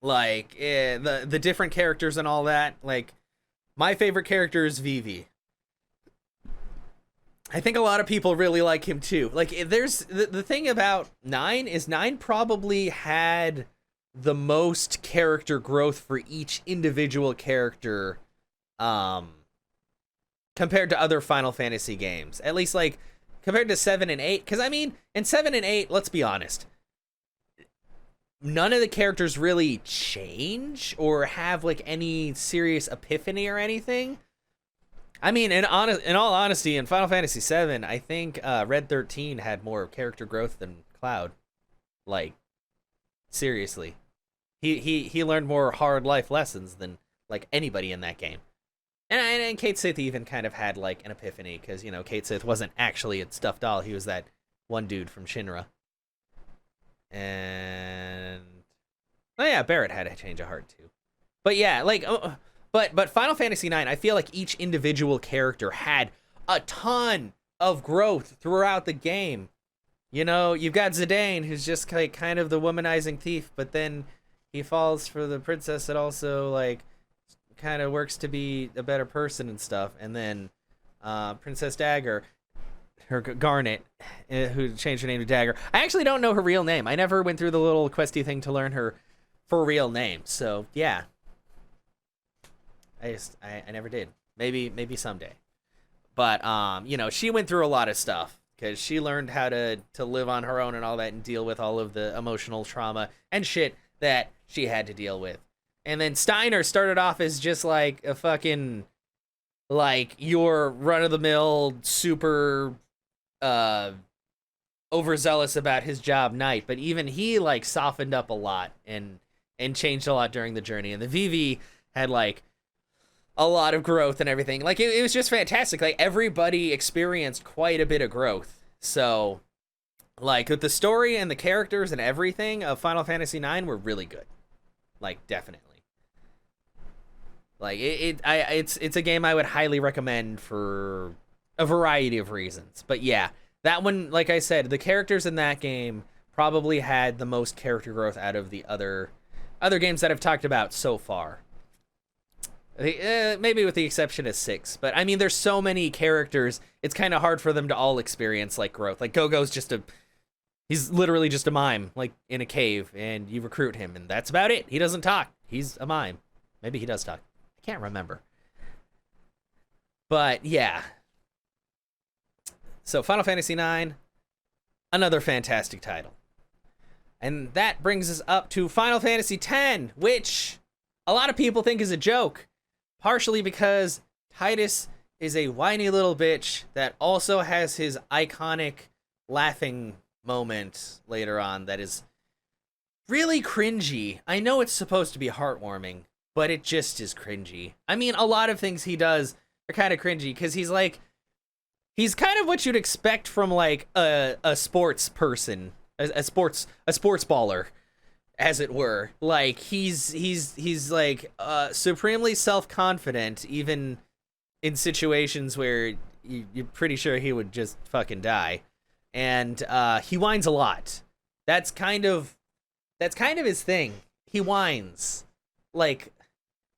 Like, the different characters and all that. Like, my favorite character is Vivi. I think a lot of people really like him too. Like, there's the thing about 9 is 9 probably had the most character growth for each individual character compared to other Final Fantasy games. At least, like, compared to 7 and 8. Because, I mean, in 7 and 8, let's be honest, none of the characters really change or have, like, any serious epiphany or anything. I mean, in all honesty, in Final Fantasy VII, I think Red 13 had more character growth than Cloud. Like, seriously. He learned more hard life lessons than, like, anybody in that game. And Cait Sith even kind of had, like, an epiphany, because, you know, Cait Sith wasn't actually a stuffed doll. He was that one dude from Shinra. And... oh, yeah, Barret had a change of heart, too. But, yeah, like... But Final Fantasy IX, I feel like each individual character had a ton of growth throughout the game. You know, you've got Zidane, who's just, like, kind of the womanizing thief, but then he falls for the princess that also, like... kind of works to be a better person and stuff. And then Princess Dagger, her Garnet, who changed her name to Dagger. I actually don't know her real name. I never went through the little questy thing to learn her for real name. So yeah, I never did. Maybe someday. But you know, she went through a lot of stuff because she learned how to live on her own and all that and deal with all of the emotional trauma and shit that she had to deal with. And then Steiner started off as just like a fucking, like, your run-of-the-mill, super overzealous about his job knight. But even he, like, softened up a lot and changed a lot during the journey. And the Vivi had, like, a lot of growth and everything. Like, it was just fantastic. Like, everybody experienced quite a bit of growth. So, like, with the story and the characters and everything of Final Fantasy IX were really good. Like, definitely. Like, it's a game I would highly recommend for a variety of reasons. But yeah, that one, like I said, the characters in that game probably had the most character growth out of the other games that I've talked about so far. Maybe with the exception of 6. But, I mean, there's so many characters, it's kind of hard for them to all experience, like, growth. Like, Gogo's he's literally just a mime, like, in a cave, and you recruit him, and that's about it. He doesn't talk. He's a mime. Maybe he does talk. Can't remember. But yeah. So Final Fantasy IX, another fantastic title. And that brings us up to Final Fantasy X, which a lot of people think is a joke. Partially because Tidus is a whiny little bitch that also has his iconic laughing moment later on that is really cringy. I know it's supposed to be heartwarming, but it just is cringy. I mean, a lot of things he does are kind of cringy because he's kind of what you'd expect from, like, a sports person, a sports baller, as it were. Like, he's like supremely self-confident, even in situations where you're pretty sure he would just fucking die, and he whines a lot. That's kind of his thing. He whines, like,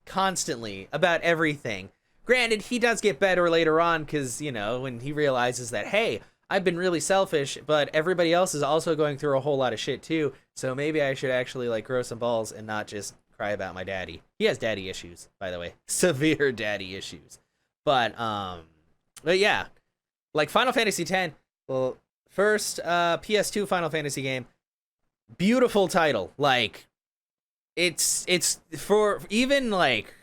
constantly about everything. Granted, he does get better later on because, you know, when he realizes that, hey, I've been really selfish, but everybody else is also going through a whole lot of shit too, so maybe I should actually, like, grow some balls and not just cry about my daddy. He has daddy issues, by the way. Severe daddy issues. But yeah, like, Final Fantasy X, well, first PS2 Final Fantasy game, beautiful title. Like, it's for even, like,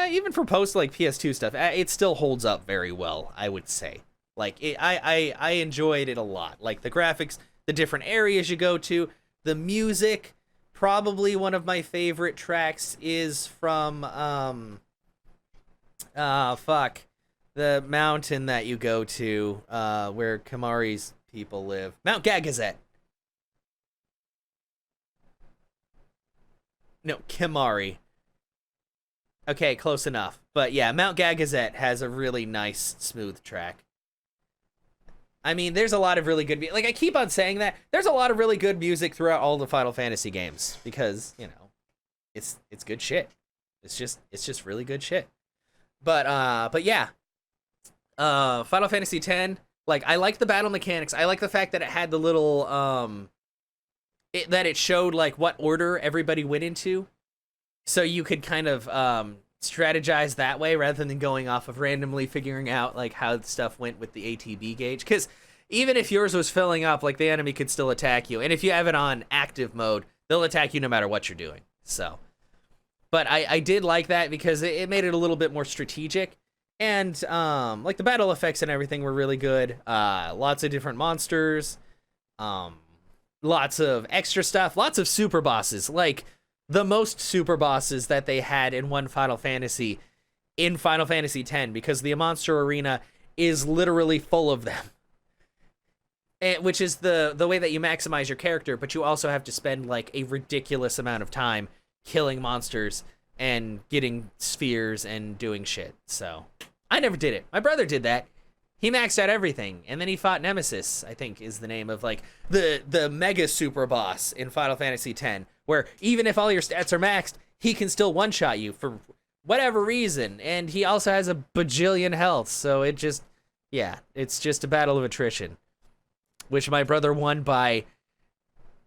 even for post, like, PS2 stuff, it still holds up very well, I would say. Like, I enjoyed it a lot. Like, the graphics, the different areas you go to, the music. Probably one of my favorite tracks is from the mountain that you go to, where Kimahri's people live, Mount Gagazet. No, Kimahri. Okay, close enough. But yeah, Mount Gagazet has a really nice, smooth track. I mean, there's a lot of really good... like, I keep on saying that. There's a lot of really good music throughout all the Final Fantasy games. Because, you know, it's good shit. It's just really good shit. But yeah. Final Fantasy X, like, I like the battle mechanics. I like the fact that it had the little, that it showed, like, what order everybody went into. So you could kind of strategize that way rather than going off of randomly figuring out like how stuff went with the ATB gauge. Because even if yours was filling up, like the enemy could still attack you. And if you have it on active mode, they'll attack you no matter what you're doing. So, but I did like that because it made it a little bit more strategic. And like the battle effects and everything were really good. Lots of different monsters. Lots of extra stuff. Lots of super bosses. Like the most super bosses that they had in one Final Fantasy in Final Fantasy X, because the monster arena is literally full of them. Which is the way that you maximize your character, but you also have to spend like a ridiculous amount of time killing monsters and getting spheres and doing shit. So I never did it. My brother did that. He maxed out everything, and then he fought Nemesis, I think is the name of like the mega super boss in Final Fantasy X, where even if all your stats are maxed, he can still one-shot you for whatever reason, and he also has a bajillion health, so it just, yeah, it's just a battle of attrition, which my brother won by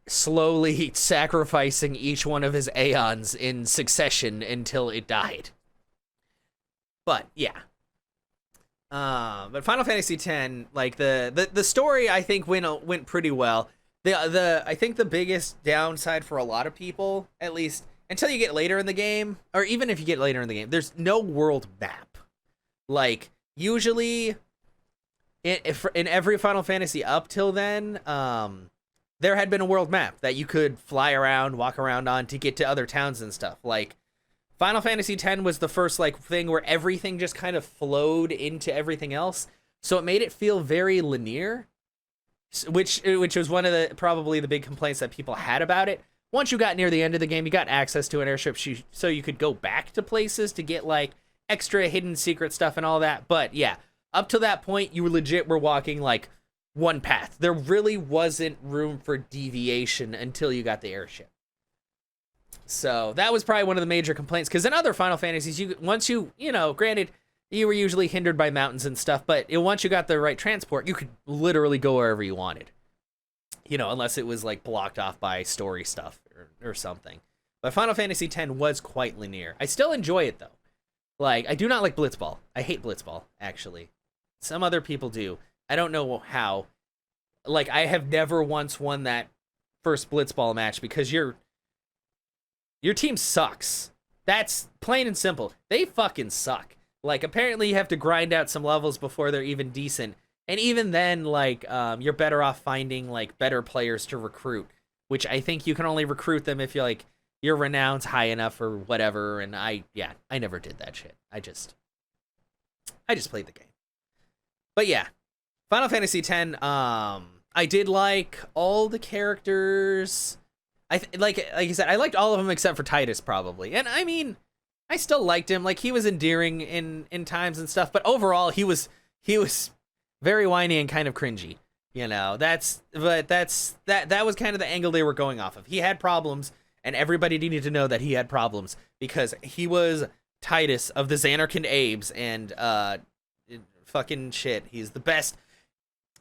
slowly sacrificing each one of his Aeons in succession until it died. But yeah. But Final Fantasy X, like the story, I think went pretty well. I think the biggest downside for a lot of people, at least until you get later in the game, or even if you get later in the game, there's no world map. Like usually, in every Final Fantasy up till then, there had been a world map that you could fly around, walk around on to get to other towns and stuff. Like Final Fantasy X was the first like thing where everything just kind of flowed into everything else, so it made it feel very linear, which was one of the probably the big complaints that people had about it. Once you got near the end of the game, you got access to an airship, so you could go back to places to get like extra hidden secret stuff and all that. But yeah, up to that point, you legit were walking like one path. There really wasn't room for deviation until you got the airship. So that was probably one of the major complaints, because in other Final Fantasies, once you granted, you were usually hindered by mountains and stuff, but once you got the right transport, you could literally go wherever you wanted. Unless it was like blocked off by story stuff or something. But Final Fantasy X was quite linear. I still enjoy it though. Like, I do not like Blitzball. I hate Blitzball, actually. Some other people do. I don't know how. Like, I have never once won that first Blitzball match because your team sucks. That's plain and simple. They fucking suck. Like, apparently you have to grind out some levels before they're even decent. And even then, like, you're better off finding, like, better players to recruit, which I think you can only recruit them if your renown's high enough or whatever. And I never did that shit. I just played the game. But yeah, Final Fantasy X, I did like all the characters. Like I said, I liked all of them except for Tidus, probably. And I mean, I still liked him. Like, he was endearing in times and stuff, but overall he was very whiny and kind of cringy. That was kind of the angle they were going off of. He had problems, and everybody needed to know that he had problems because he was Tidus of the Zanarkand Abes, and fucking shit. He's the best.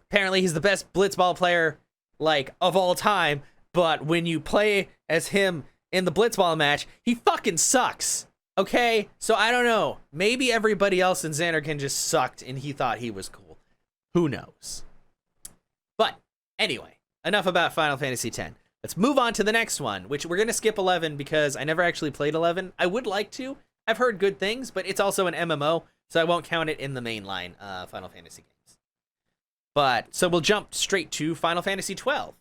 Apparently, he's the best Blitzball player, like, of all time. But when you play as him in the Blitzball match, he fucking sucks. Okay? So I don't know. Maybe everybody else in Zanarkand just sucked and he thought he was cool. Who knows? But anyway, enough about Final Fantasy X. Let's move on to the next one, which we're going to skip 11 because I never actually played 11. I would like to. I've heard good things, but it's also an MMO, so I won't count it in the mainline Final Fantasy games. But so we'll jump straight to Final Fantasy 12,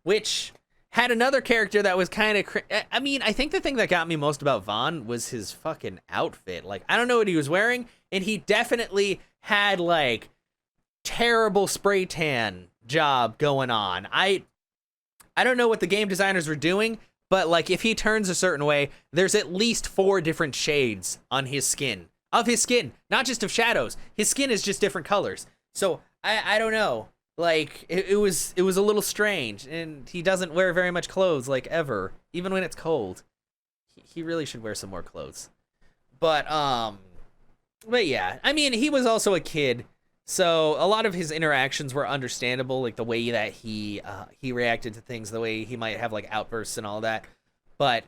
which had another character that was kind of I mean, I think the thing that got me most about Vaughn was his fucking outfit. Like, I don't know what he was wearing, and he definitely had like terrible spray tan job going on. I don't know what the game designers were doing, but like, if he turns a certain way, there's at least 4 different shades on his skin. Of his skin, not just of shadows. His skin is just different colors. So I don't know. Like, it was a little strange, and he doesn't wear very much clothes, like, ever, even when it's cold. He really should wear some more clothes. But yeah, I mean, he was also a kid, so a lot of his interactions were understandable, like the way that he reacted to things, the way he might have like outbursts and all that. But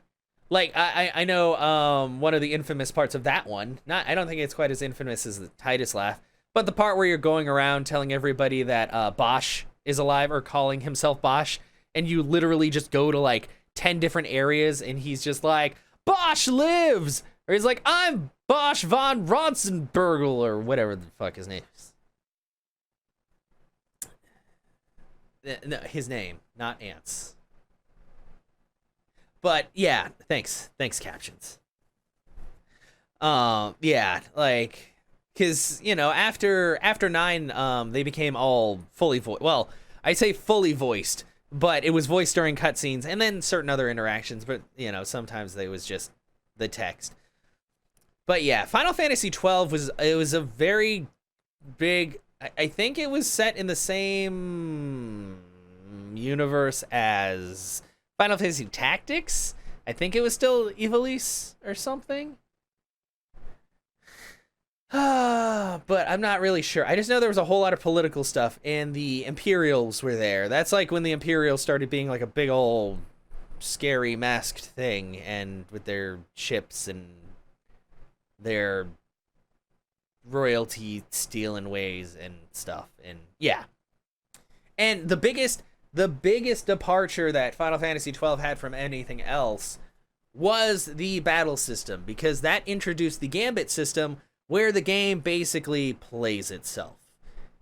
Like I know one of the infamous parts of that one. Not I don't think it's quite as infamous as the Titus laugh, but the part where you're going around telling everybody that Bosch is alive or calling himself Bosch, and you literally just go to like 10 different areas, and he's just like, Bosch lives, or he's like, I'm Bosch von Ronsenbergel, or whatever the fuck his name is. No, his name, not Ants. But yeah, thanks captions. Yeah, like, cause you know after 9, they became all fully voiced. Well, I say fully voiced, but it was voiced during cutscenes and then certain other interactions. But you know, sometimes they was just the text. But yeah, Final Fantasy 12 was a very big. I think it was set in the same universe as Final Fantasy Tactics. I think it was still Ivalice or something. But I'm not really sure. I just know there was a whole lot of political stuff, and the Imperials were there. That's like when the Imperials started being like a big old scary masked thing, and with their ships and their royalty stealing ways and stuff. And yeah. And the biggest departure that Final Fantasy 12 had from anything else was the battle system, because that introduced the Gambit system, where the game basically plays itself.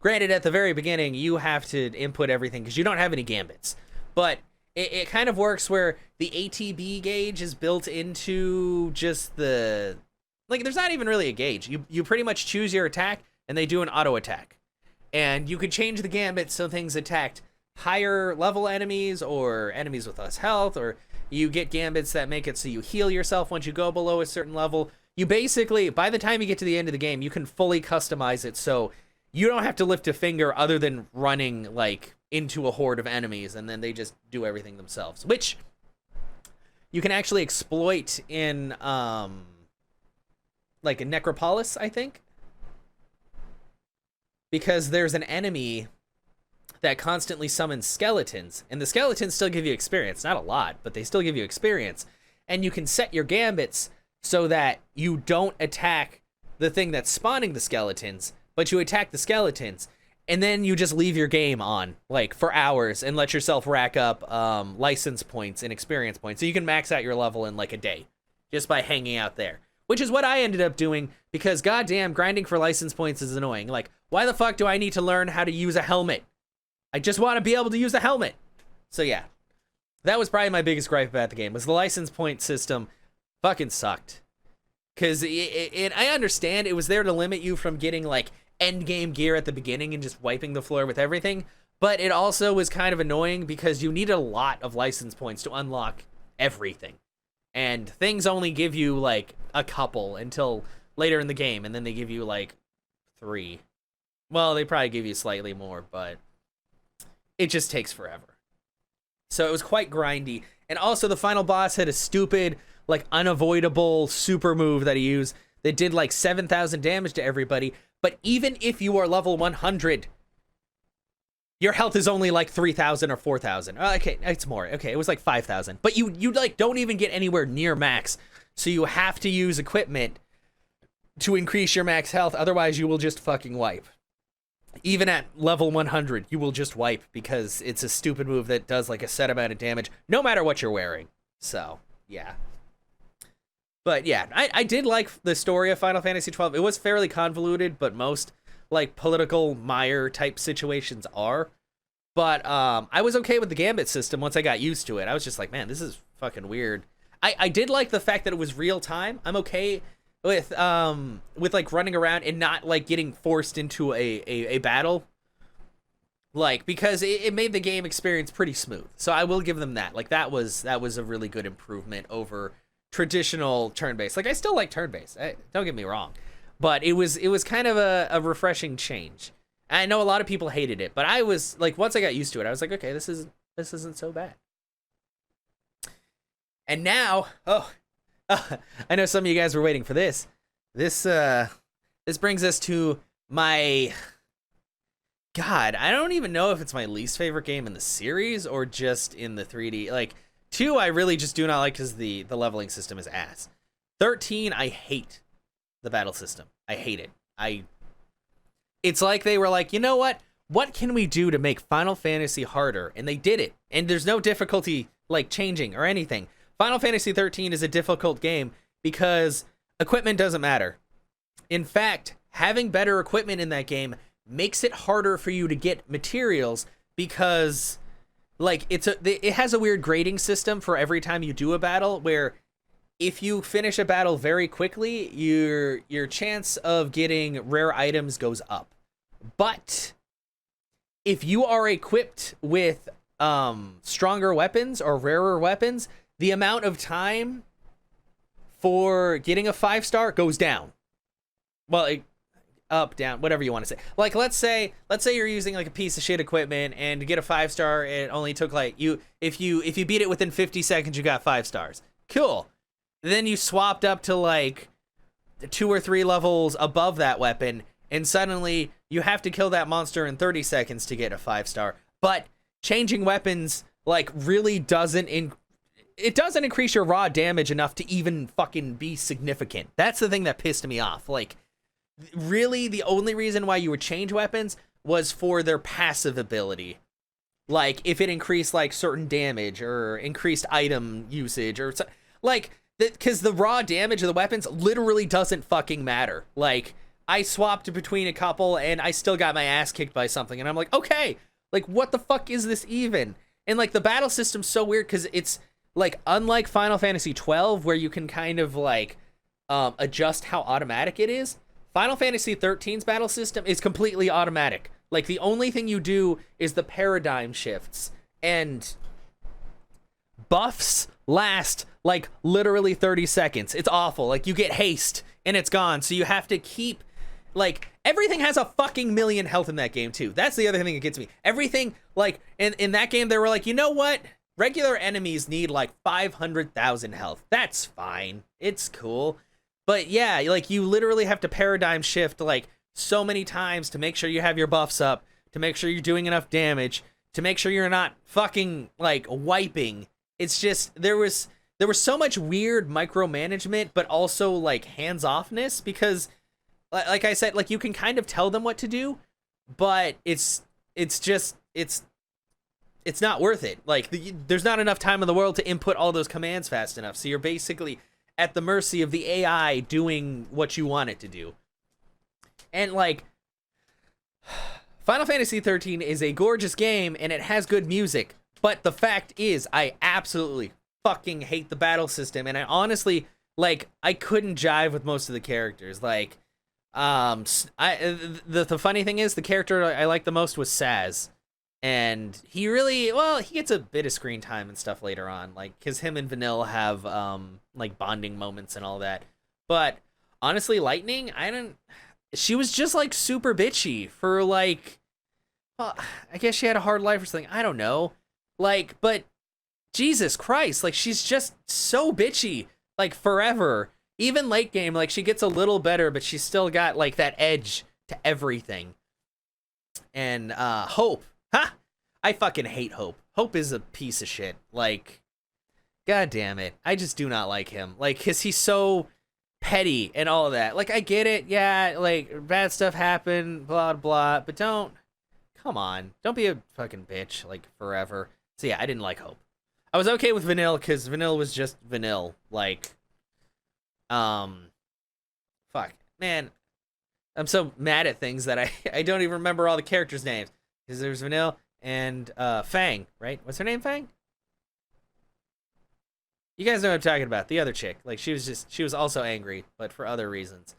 Granted, at the very beginning, you have to input everything because you don't have any Gambits. But it kind of works where the ATB gauge is built into just the... Like, there's not even really a gauge. You pretty much choose your attack, and they do an auto attack. And you could change the Gambit so things attacked higher level enemies or enemies with less health, or you get Gambits that make it so you heal yourself once you go below a certain level. You basically, by the time you get to the end of the game, you can fully customize it so you don't have to lift a finger other than running like into a horde of enemies, and then they just do everything themselves, which you can actually exploit in like a Necropolis, I think, because there's an enemy that constantly summons skeletons, and the skeletons still give you experience. Not a lot, but they still give you experience. And you can set your Gambits so that you don't attack the thing that's spawning the skeletons, but you attack the skeletons, and then you just leave your game on, like, for hours and let yourself rack up license points and experience points. So you can max out your level in, like, a day just by hanging out there, which is what I ended up doing, because goddamn, grinding for license points is annoying. Like, why the fuck do I need to learn how to use a helmet? I just want to be able to use a helmet. So yeah, that was probably my biggest gripe about the game, was the license point system fucking sucked. Because I understand it was there to limit you from getting like end game gear at the beginning and just wiping the floor with everything. But it also was kind of annoying because you need a lot of license points to unlock everything. And things only give you like a couple until later in the game, and then they give you like 3. Well, they probably give you slightly more, but it just takes forever. So it was quite grindy. And also the final boss had a stupid, like, unavoidable super move that he used that did like 7,000 damage to everybody. But even if you are level 100, your health is only like 3,000 or 4,000. Okay, it's more. Okay, it was like 5,000. But you like don't even get anywhere near max. So you have to use equipment to increase your max health. Otherwise, you will just fucking wipe. Even at level 100, you will just wipe because it's a stupid move that does like a set amount of damage, no matter what you're wearing. So, yeah. But yeah, I did like the story of Final Fantasy 12. It was fairly convoluted, but most like political mire type situations are. But I was okay with the Gambit system once I got used to it. I was just like, man, this is fucking weird. I did like the fact that it was real time. I'm okay with like running around and not like getting forced into a battle, like, because it made the game experience pretty smooth. So I will give them that. Like, that was a really good improvement over traditional turn-based. Like, I still like turn-based, don't get me wrong, but it was kind of a refreshing change. I know a lot of people hated it, but I was like, once I got used to it, I was like, okay, this isn't so bad. And now, I know some of you guys were waiting for this. This brings us to my... God, I don't even know if it's my least favorite game in the series or just in the 3D. Like, 2, I really just do not like because the leveling system is ass. 13, I hate the battle system. I hate it. It's like they were like, you know what? What can we do to make Final Fantasy harder? And they did it. And there's no difficulty like changing or anything. Final Fantasy 13 is a difficult game because equipment doesn't matter. In fact, having better equipment in that game makes it harder for you to get materials because like it has a weird grading system for every time you do a battle where if you finish a battle very quickly, your chance of getting rare items goes up. But if you are equipped with stronger weapons or rarer weapons, the amount of time for getting a 5-star goes down. Well, up, down, whatever you want to say. Like, let's say you're using like a piece of shit equipment, and to get a 5-star, it only took like if you beat it within 50 seconds, you got 5 stars. Cool. Then you swapped up to like 2 or 3 levels above that weapon, and suddenly you have to kill that monster in 30 seconds to get a 5-star. But changing weapons like really doesn't increase your raw damage enough to even fucking be significant. That's the thing that pissed me off. Like, really, the only reason why you would change weapons was for their passive ability. Like, if it increased, like, certain damage or increased item usage or... Like, because the raw damage of the weapons literally doesn't fucking matter. Like, I swapped between a couple and I still got my ass kicked by something. And I'm like, okay, like, what the fuck is this even? And, like, the battle system's so weird because it's, like, unlike Final Fantasy 12, where you can kind of, like, adjust how automatic it is, Final Fantasy 13's battle system is completely automatic. Like, the only thing you do is the paradigm shifts, and buffs last, like, literally 30 seconds. It's awful. Like, you get haste, and it's gone, so you have to keep, like, everything has a fucking million health in that game, too. That's the other thing that gets me. Everything, like, in that game, they were like, you know what? Regular enemies need, like, 500,000 health. That's fine. It's cool. But yeah, like, you literally have to paradigm shift, like, so many times to make sure you have your buffs up, to make sure you're doing enough damage, to make sure you're not fucking, like, wiping. It's just, there was so much weird micromanagement, but also, like, hands-offness, because, like I said, like, you can kind of tell them what to do, but it's not worth it. Like, there's not enough time in the world to input all those commands fast enough, so you're basically at the mercy of the AI doing what you want it to do. And, like, Final Fantasy 13 is a gorgeous game, and it has good music, but the fact is, I absolutely fucking hate the battle system, and I honestly, like, I couldn't jive with most of the characters. Like, the funny thing is, the character I liked the most was Saz. And he really, well, he gets a bit of screen time and stuff later on, like, because him and Vanille have, like, bonding moments and all that. But, honestly, Lightning, she was just, like, super bitchy for, like, well, I guess she had a hard life or something, I don't know. Like, but, Jesus Christ, like, she's just so bitchy, like, forever. Even late game, like, she gets a little better, but she's still got, like, that edge to everything. And, Hope. Ha! I fucking hate Hope. Hope is a piece of shit. Like, god damn it. I just do not like him. Like, cause he's so petty and all of that. Like, I get it. Yeah, like, bad stuff happened, blah, blah, but come on. Don't be a fucking bitch, like, forever. So yeah, I didn't like Hope. I was okay with Vanille, cause Vanille was just Vanille. Like, fuck. Man, I'm so mad at things that I don't even remember all the characters' names. Because there's Vanille and Fang, right? What's her name, Fang? You guys know what I'm talking about. The other chick. Like, she was also angry, but for other reasons.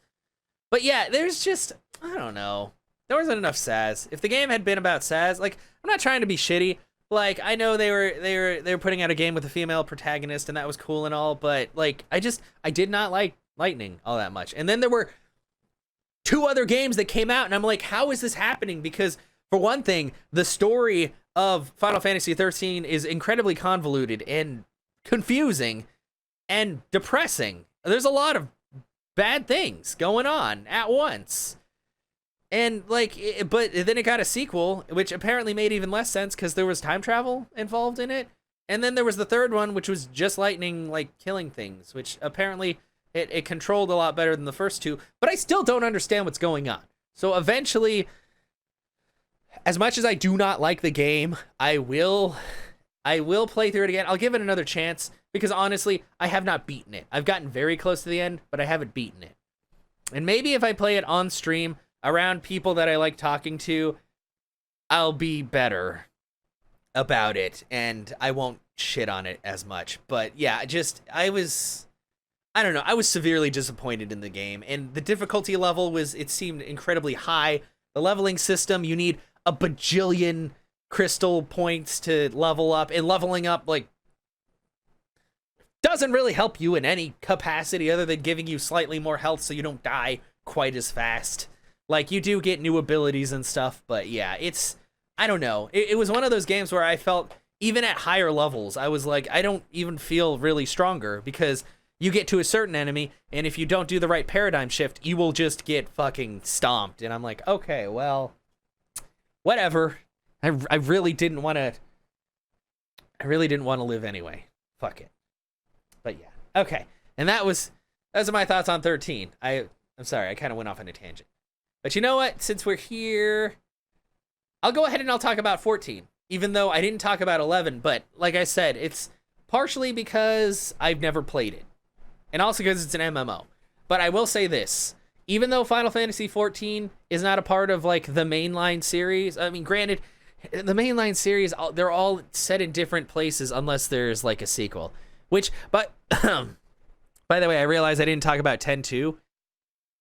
But yeah, there's just, I don't know. There wasn't enough Saz. If the game had been about Saz, like, I'm not trying to be shitty. Like, I know they were putting out a game with a female protagonist, and that was cool and all, but, like, I did not like Lightning all that much. And then there were 2 other games that came out, and I'm like, how is this happening? Because, for one thing, the story of Final Fantasy 13 is incredibly convoluted and confusing and depressing. There's a lot of bad things going on at once. And, like, but then it got a sequel, which apparently made even less sense because there was time travel involved in it. And then there was the third one, which was just lightning, like, killing things, which apparently it controlled a lot better than the first two, but I still don't understand what's going on. So eventually, as much as I do not like the game, I will play through it again. I'll give it another chance, because honestly, I have not beaten it. I've gotten very close to the end, but I haven't beaten it. And maybe if I play it on stream, around people that I like talking to, I'll be better about it, and I won't shit on it as much. But yeah, I don't know, I was severely disappointed in the game, and the difficulty level it seemed incredibly high. The leveling system, you need a bajillion crystal points to level up, and leveling up, like, doesn't really help you in any capacity other than giving you slightly more health so you don't die quite as fast. Like, you do get new abilities and stuff, but yeah, I don't know. It was one of those games where I felt, even at higher levels, I was like, I don't even feel really stronger, because you get to a certain enemy, and if you don't do the right paradigm shift, you will just get fucking stomped. And I'm like, okay, well, whatever. I really didn't want to live anyway. Fuck it. But yeah, okay. And those are my thoughts on 13. I'm sorry, I kind of went off on a tangent. But you know what? Since we're here, I'll go ahead and I'll talk about 14. Even though I didn't talk about 11, but like I said, it's partially because I've never played it. And also because it's an MMO. But I will say this. Even though Final Fantasy XIV is not a part of, like, the mainline series, I mean, granted, the mainline series, they're all set in different places unless there's, like, a sequel. But, by the way, I realized I didn't talk about 10-2,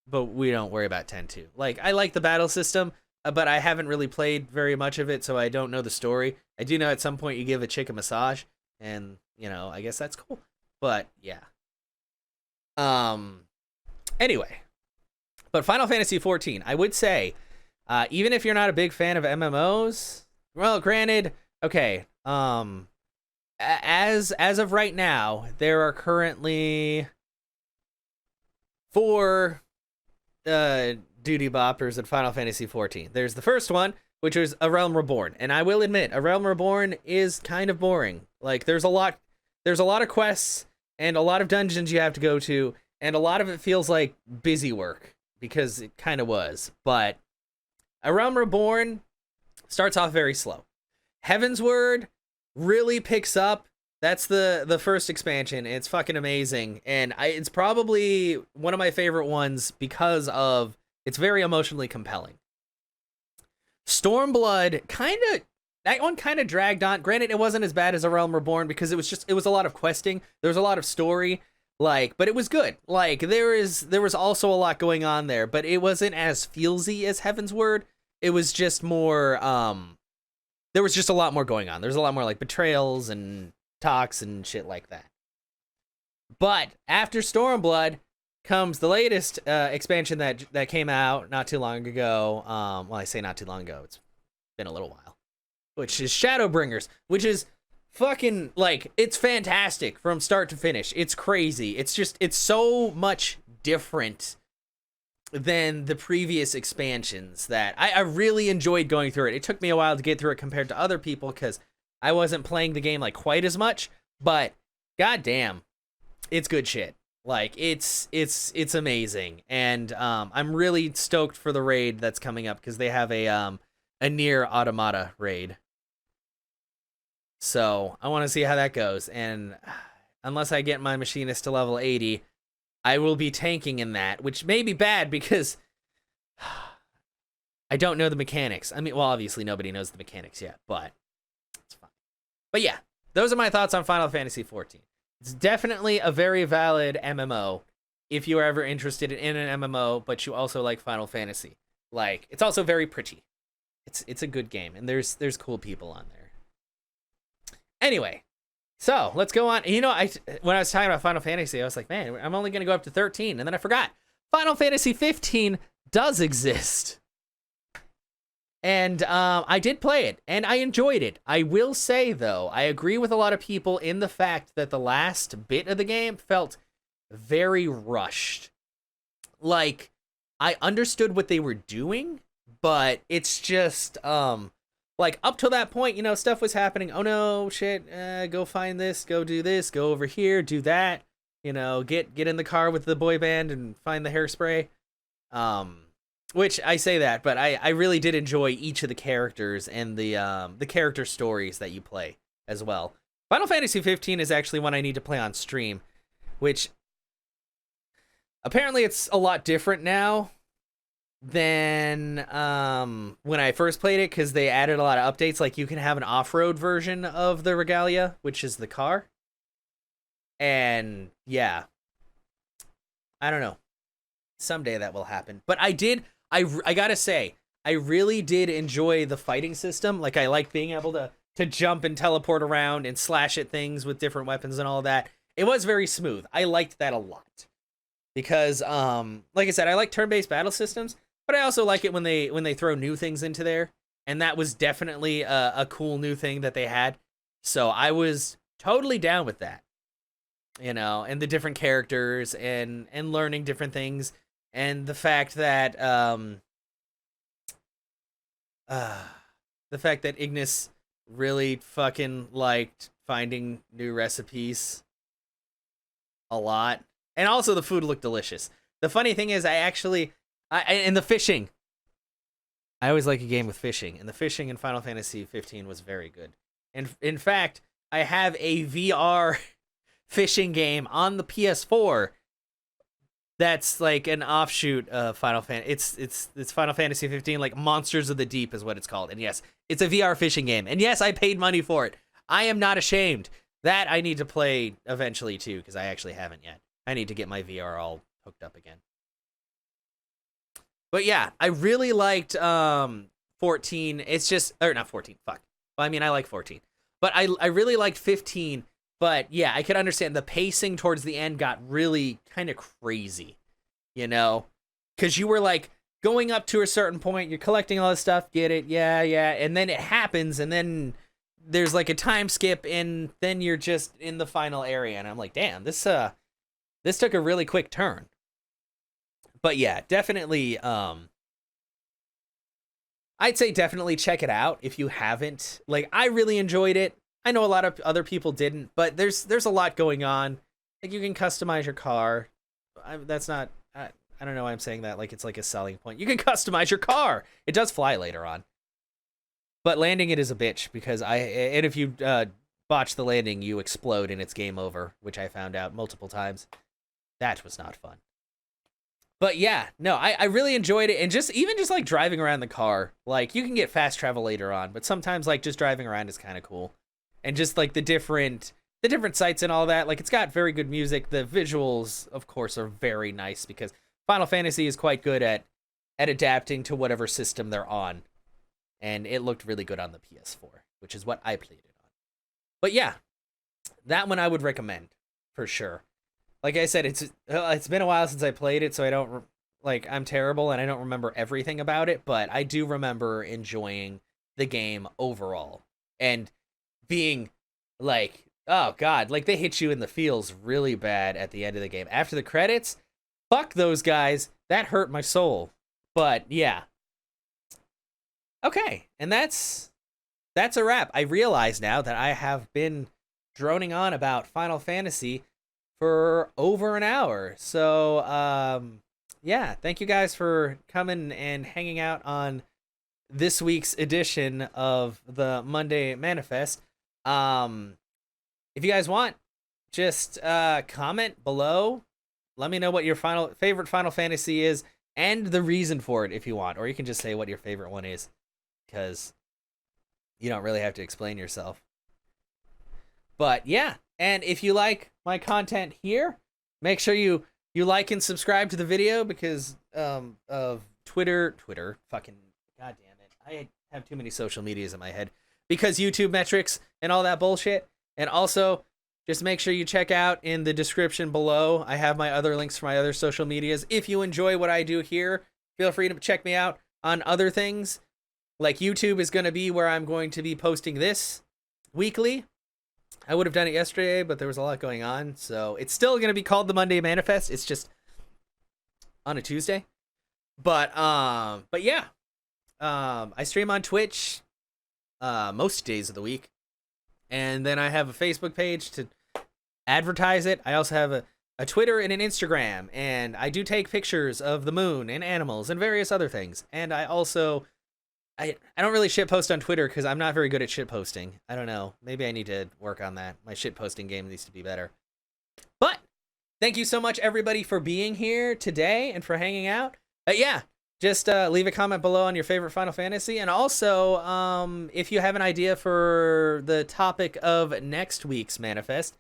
but we don't worry about 10-2. Like, I like the battle system, but I haven't really played very much of it, so I don't know the story. I do know at some point you give a chick a massage, and, you know, I guess that's cool. But, yeah. Anyway. But Final Fantasy XIV, I would say, even if you're not a big fan of MMOs, well, granted, okay, as of right now, there are currently 4 duty boppers in Final Fantasy XIV. There's the first one, which is A Realm Reborn, and I will admit, A Realm Reborn is kind of boring. Like, there's a lot of quests and a lot of dungeons you have to go to, and a lot of it feels like busy work, because it kind of was. But A Realm Reborn starts off very slow. Heavensward really picks up. That's the first expansion. It's fucking amazing, and it's probably one of my favorite ones because of it's very emotionally compelling. Stormblood that one kind of dragged on. Granted, it wasn't as bad as A Realm Reborn because it was a lot of questing. There was a lot of story, but it was good. Like, there was also a lot going on there, but it wasn't as feelsy as Heavensward. It was just more there was just a lot more going on. There's a lot more, like, betrayals and talks and shit like that. But after Stormblood comes the latest expansion that came out not too long ago. Well, I say not too long ago. It's been a little while. Which is Shadowbringers, which is fucking, like, it's fantastic from start to finish. It's crazy. It's so much different than the previous expansions that I really enjoyed going through it. It took me a while to get through it compared to other people because I wasn't playing the game, like, quite as much, but goddamn, it's good shit. Like, it's amazing, and I'm really stoked for the raid that's coming up because they have a Nier Automata raid. So I want to see how that goes, and unless I get my machinist to level 80, I will be tanking in that, which may be bad because I don't know the mechanics. I mean, well, obviously nobody knows the mechanics yet, but it's fine. But yeah, those are my thoughts on Final Fantasy XIV. It's definitely a very valid MMO if you are ever interested in an MMO, but you also like Final Fantasy. Like, it's also very pretty. It's a good game, and there's cool people on there. Anyway, so let's go on. You know, when I was talking about Final Fantasy, I was like, man, I'm only going to go up to 13, and then I forgot. Final Fantasy 15 does exist. And I did play it, and I enjoyed it. I will say, though, I agree with a lot of people in the fact that the last bit of the game felt very rushed. Like, I understood what they were doing, but it's just, like up till that point, stuff was happening. Oh no, shit! Go find this. Go do this. Go over here. Do that. Get in the car with the boy band and find the hairspray. Which I say that, but I really did enjoy each of the characters and the character stories that you play as well. Final Fantasy 15 is actually one I need to play on stream, which apparently it's a lot different now than when I first played it, because they added a lot of updates. Like, you can have an off-road version of the Regalia, which is the car. And yeah, I don't know. Someday that will happen. But I gotta say, I really did enjoy the fighting system. Like, I like being able to jump and teleport around and slash at things with different weapons and all that. It was very smooth. I liked that a lot. Because, like I said, I like turn-based battle systems, but I also like it when they throw new things into there. And that was definitely a cool new thing that they had. So I was totally down with that. And the different characters and learning different things. And the fact that Ignis really fucking liked finding new recipes a lot. And also the food looked delicious. The funny thing is, and the fishing. I always like a game with fishing, and the fishing in Final Fantasy 15 was very good. And in fact, I have a VR fishing game on the PS4 that's like an offshoot of Final Fantasy. It's Final Fantasy 15, like Monsters of the Deep is what it's called. And yes, it's a VR fishing game. And yes, I paid money for it. I am not ashamed. That I need to play eventually too, because I actually haven't yet. I need to get my VR all hooked up again. But yeah, I really liked 14. It's just, or not 14, fuck. Well, I mean, I like 14. But I really liked 15. But yeah, I could understand the pacing towards the end got really kind of crazy, because you were like going up to a certain point, you're collecting all this stuff, get it, yeah, and then it happens, and then there's like a time skip, and then you're just in the final area, and I'm like, damn, this took a really quick turn. But yeah, definitely, I'd say definitely check it out if you haven't. Like, I really enjoyed it. I know a lot of other people didn't, but there's a lot going on. Like, you can customize your car. I don't know why I'm saying that like it's like a selling point. You can customize your car. It does fly later on. But landing it is a bitch, because and if you botch the landing, you explode and it's game over, which I found out multiple times. That was not fun. But yeah, no, I really enjoyed it. And even just like driving around the car, like, you can get fast travel later on, but sometimes like just driving around is kind of cool. And just like the different sites and all that, like, it's got very good music. The visuals, of course, are very nice, because Final Fantasy is quite good at adapting to whatever system they're on. And it looked really good on the PS4, which is what I played it on. But yeah, that one I would recommend for sure. Like I said, it's been a while since I played it, so I don't I'm terrible and I don't remember everything about it, but I do remember enjoying the game overall and being like, oh god, like, they hit you in the feels really bad at the end of the game. After the credits, fuck those guys. That hurt my soul. But yeah. Okay, and that's a wrap. I realize now that I have been droning on about Final Fantasy for over an hour. So, yeah, thank you guys for coming and hanging out on this week's edition of the Monday Manifest. If you guys want, just comment below. Let me know what your favorite Final Fantasy is and the reason for it if you want. Or you can just say what your favorite one is, because you don't really have to explain yourself. But yeah, and if you like my content here, make sure you like and subscribe to the video, because of Twitter, fucking goddamn it. I have too many social medias in my head. Because YouTube metrics and all that bullshit. And also, just make sure you check out in the description below. I have my other links for my other social medias. If you enjoy what I do here, feel free to check me out on other things. Like, YouTube is going to be where I'm going to be posting this weekly. I would have done it yesterday, but there was a lot going on. So it's still going to be called the Monday Manifest. It's just on a Tuesday. But yeah. I stream on Twitch most days of the week. And then I have a Facebook page to advertise it. I also have a Twitter and an Instagram, and I do take pictures of the moon and animals and various other things. And I also I don't really shitpost on Twitter because I'm not very good at shitposting. I don't know. Maybe I need to work on that. My shitposting game needs to be better. But thank you so much, everybody, for being here today and for hanging out. Yeah, just leave a comment below on your favorite Final Fantasy. And also, if you have an idea for the topic of next week's Manifest,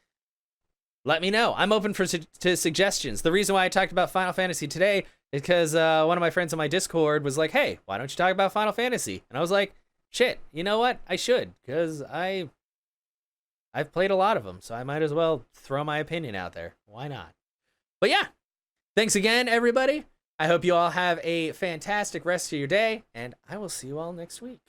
let me know. I'm open to suggestions. The reason why I talked about Final Fantasy today is because one of my friends on my Discord was like, hey, why don't you talk about Final Fantasy? And I was like, shit, you know what? I should, because I've played a lot of them, so I might as well throw my opinion out there. Why not? But yeah, thanks again, everybody. I hope you all have a fantastic rest of your day, and I will see you all next week.